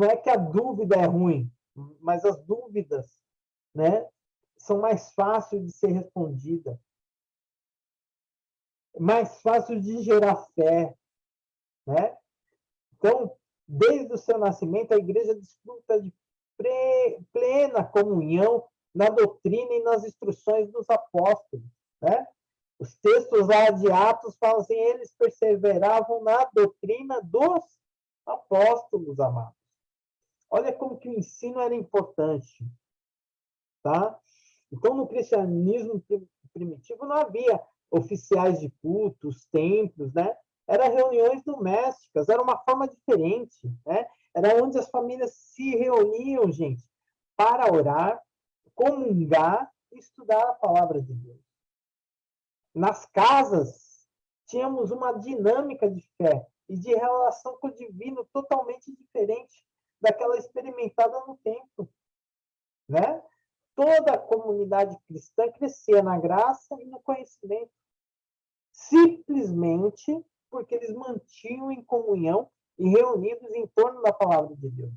é que a dúvida é ruim, mas as dúvidas, né, são mais fáceis de ser respondidas, mais fácil de gerar fé, né? Então, desde o seu nascimento, a igreja desfruta de plena comunhão na doutrina e nas instruções dos apóstolos, né? Os textos lá de Atos falam assim, eles perseveravam na doutrina dos apóstolos, amados. Olha como que o ensino era importante, tá? Então, no cristianismo primitivo não havia oficiais de cultos, templos, né? Eram reuniões domésticas, era uma forma diferente, né? Era onde as famílias se reuniam, gente, para orar, comungar e estudar a palavra de Deus. Nas casas, tínhamos uma dinâmica de fé e de relação com o divino totalmente diferente daquela experimentada no templo. né? Toda a comunidade cristã crescia na graça e no conhecimento, simplesmente porque eles mantinham em comunhão e reunidos em torno da palavra de Deus.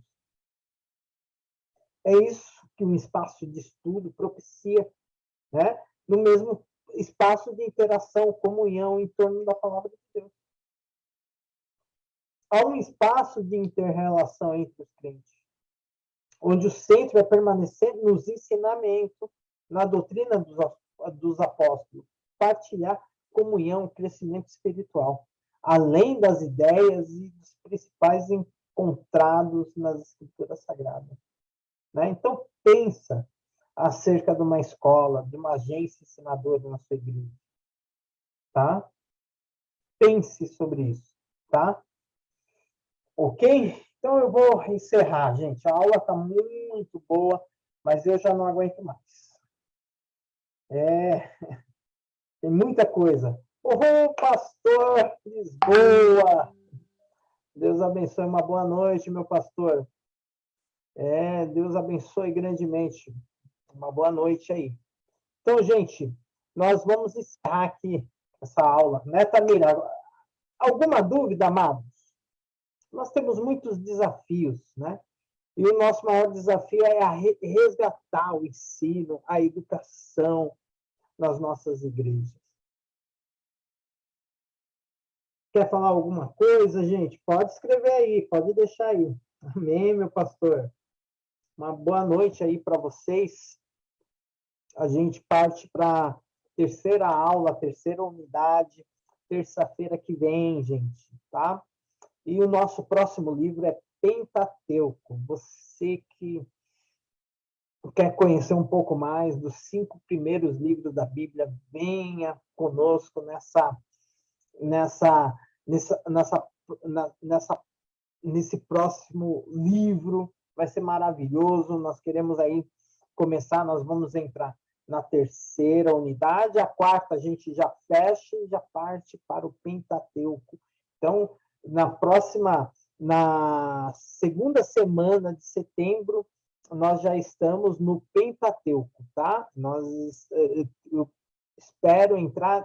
É isso que um espaço de estudo propicia, né? No mesmo espaço de interação, comunhão em torno da palavra de Deus. Há um espaço de inter-relação entre os crentes, onde o centro vai permanecer nos ensinamentos, na doutrina dos apóstolos, partilhar comunhão, crescimento espiritual, além das ideias e dos principais encontrados nas escrituras sagradas. Né? Então, pensa acerca de uma escola, de uma agência ensinadora na sua igreja. Tá? Pense sobre isso. Tá? Ok? Então, eu vou encerrar, gente. A aula está muito boa, mas eu já não aguento mais. Tem muita coisa. Ô, pastor Lisboa! Deus abençoe, uma boa noite, meu pastor. Deus abençoe grandemente. Uma boa noite aí. Então, gente, nós vamos encerrar aqui essa aula, né, Tamira? Alguma dúvida, amados? Nós temos muitos desafios, né? E o nosso maior desafio é resgatar o ensino, a educação nas nossas igrejas. Quer falar alguma coisa, gente? Pode escrever aí, pode deixar aí. Amém, meu pastor. Uma boa noite aí para vocês. A gente parte para a terceira aula, terceira unidade, terça-feira que vem, gente, tá? E o nosso próximo livro é Pentateuco. Você que quer conhecer um pouco mais dos 5 primeiros livros da Bíblia, venha conosco nesse próximo livro. Vai ser maravilhoso. Nós queremos aí começar, nós vamos entrar na terceira unidade, a quarta a gente já fecha e já parte para o Pentateuco. Então, na segunda semana de setembro, nós já estamos no Pentateuco, tá? Eu espero entrar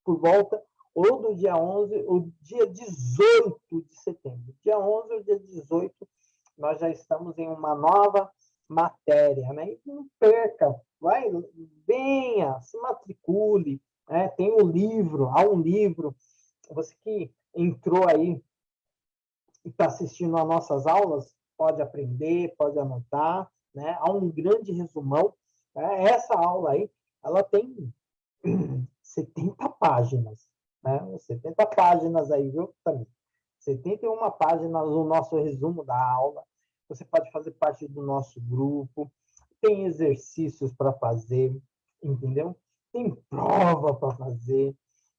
por volta ou do dia 11 ou dia 18 de setembro. Dia 11 ou dia 18, nós já estamos em uma nova matéria, né? E não perca, venha, se matricule, né? Tem um livro, há um livro, você que entrou aí e está assistindo às nossas aulas, pode aprender, pode anotar, né? Há um grande resumão, né? Essa aula aí, ela tem 70 páginas, né? 70 páginas aí, viu, também. 71 páginas no nosso resumo da aula. Você pode fazer parte do nosso grupo, tem exercícios para fazer, entendeu? Tem prova para fazer,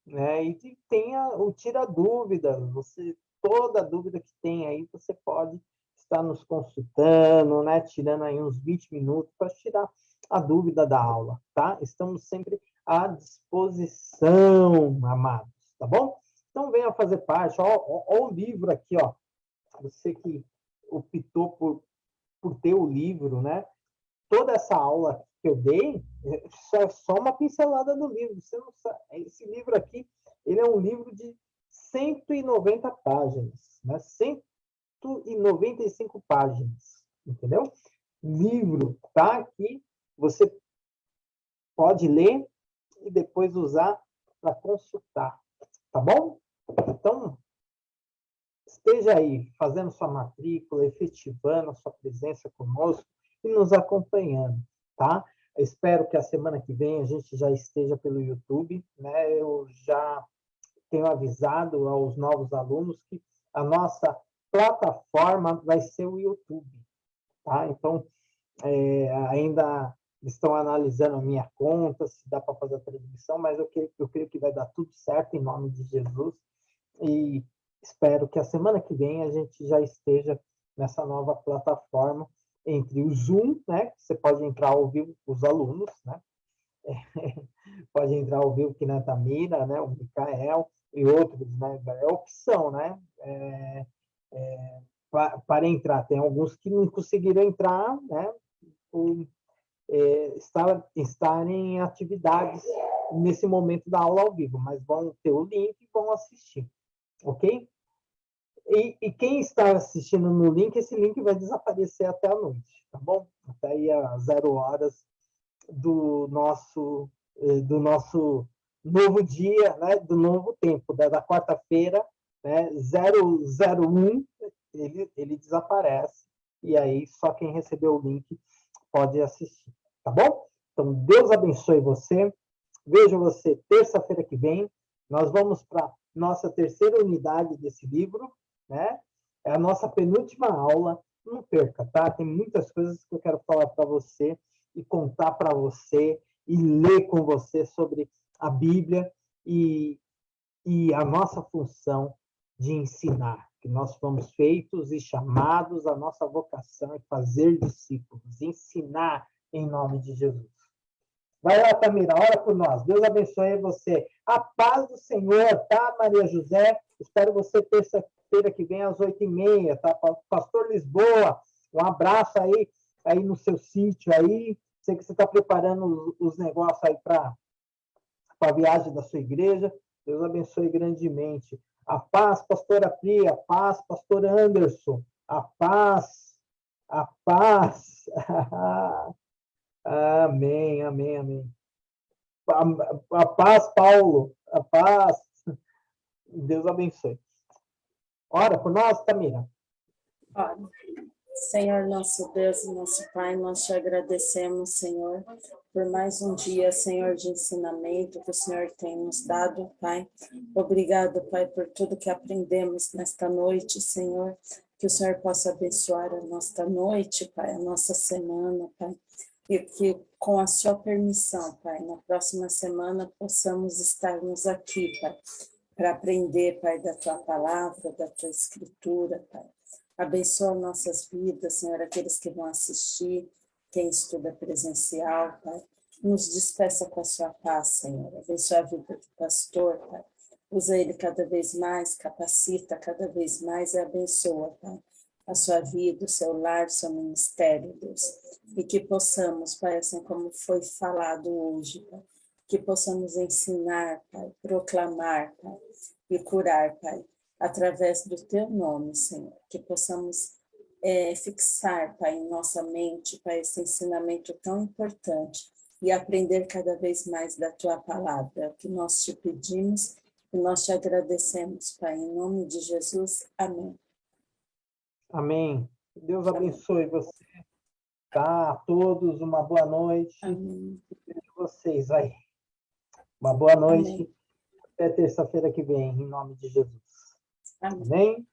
né? E tem o tira dúvidas. Toda dúvida que tem aí, você pode estar nos consultando, né? Tirando aí uns 20 minutos para tirar a dúvida da aula, tá? Estamos sempre à disposição, amados, tá bom? Então venha fazer parte. Ó o livro aqui, ó. Você que optou por ter o livro, né? Toda essa aula que eu dei é só uma pincelada do livro. Você não sabe. Esse livro aqui, ele é um livro de 190 páginas, né? 195 páginas, entendeu? Livro, tá? Aqui você pode ler e depois usar para consultar, tá bom? Então, esteja aí fazendo sua matrícula, efetivando a sua presença conosco e nos acompanhando, tá? Eu espero que a semana que vem a gente já esteja pelo YouTube, né? Eu já tenho avisado aos novos alunos que a nossa plataforma vai ser o YouTube, tá? Então, ainda estão analisando a minha conta, se dá para fazer a transmissão, mas eu creio que vai dar tudo certo em nome de Jesus. E espero que a semana que vem a gente já esteja nessa nova plataforma entre o Zoom, né? Que você pode entrar ao vivo, os alunos, né? Pode entrar ao vivo que na Tamira, né? O Micael e outros, né? É opção, né? Para entrar. Tem alguns que não conseguiram entrar, né? estarem em atividades nesse momento da aula ao vivo, mas vão ter o link e vão assistir, ok? E quem está assistindo no link, esse link vai desaparecer até a noite, tá bom? Até aí às 0 horas do nosso novo dia, né? Do novo tempo, da quarta-feira, né? 001, ele desaparece, e aí só quem recebeu o link pode assistir, tá bom? Então, Deus abençoe você. Vejo você terça-feira que vem. Nós vamos para nossa terceira unidade desse livro, né? É a nossa penúltima aula. Não perca, tá? Tem muitas coisas que eu quero falar para você e contar para você e ler com você sobre a Bíblia e a nossa função de ensinar, que nós fomos feitos e chamados, a nossa vocação é fazer discípulos, ensinar em nome de Jesus. Vai lá, Tamira, ora por nós. Deus abençoe você. A paz do Senhor, tá, Maria José? Espero você terça-feira que vem às 8h30, tá? Pastor Lisboa, um abraço aí no seu sítio aí. Sei que você está preparando os negócios aí para a viagem da sua igreja. Deus abençoe grandemente. A paz, pastora Pri, a paz, pastor Anderson. A paz, a paz. Amém, amém, amém. A paz, Paulo, a paz. Deus abençoe. Ora por nós, Tamira. Ora. Senhor, nosso Deus e nosso Pai, nós te agradecemos, Senhor, por mais um dia, Senhor, de ensinamento que o Senhor tem nos dado, Pai. Obrigado, Pai, por tudo que aprendemos nesta noite, Senhor. Que o Senhor possa abençoar a nossa noite, Pai, a nossa semana, Pai. E que, com a sua permissão, Pai, na próxima semana possamos estarmos aqui, Pai, para aprender, Pai, da tua palavra, da tua escritura, Pai. Abençoa nossas vidas, Senhor, aqueles que vão assistir, quem estuda presencial, Pai. Nos despeça com a sua paz, Senhor. Abençoa a vida do pastor, Pai. Usa ele cada vez mais, capacita cada vez mais e abençoa, Pai, a sua vida, o seu lar, o seu ministério, Deus. E que possamos, Pai, assim como foi falado hoje, Pai, que possamos ensinar, Pai, proclamar, Pai, e curar, Pai, através do teu nome, Senhor, que possamos fixar, Pai, em nossa mente, Pai, esse ensinamento tão importante e aprender cada vez mais da tua palavra, é o que nós te pedimos e nós te agradecemos, Pai, em nome de Jesus, amém. Amém. Deus abençoe você, tá? A todos, uma boa noite. Amém. Vejo vocês aí. Uma boa noite. Amém. Até terça-feira que vem, em nome de Jesus. Amém. Amém?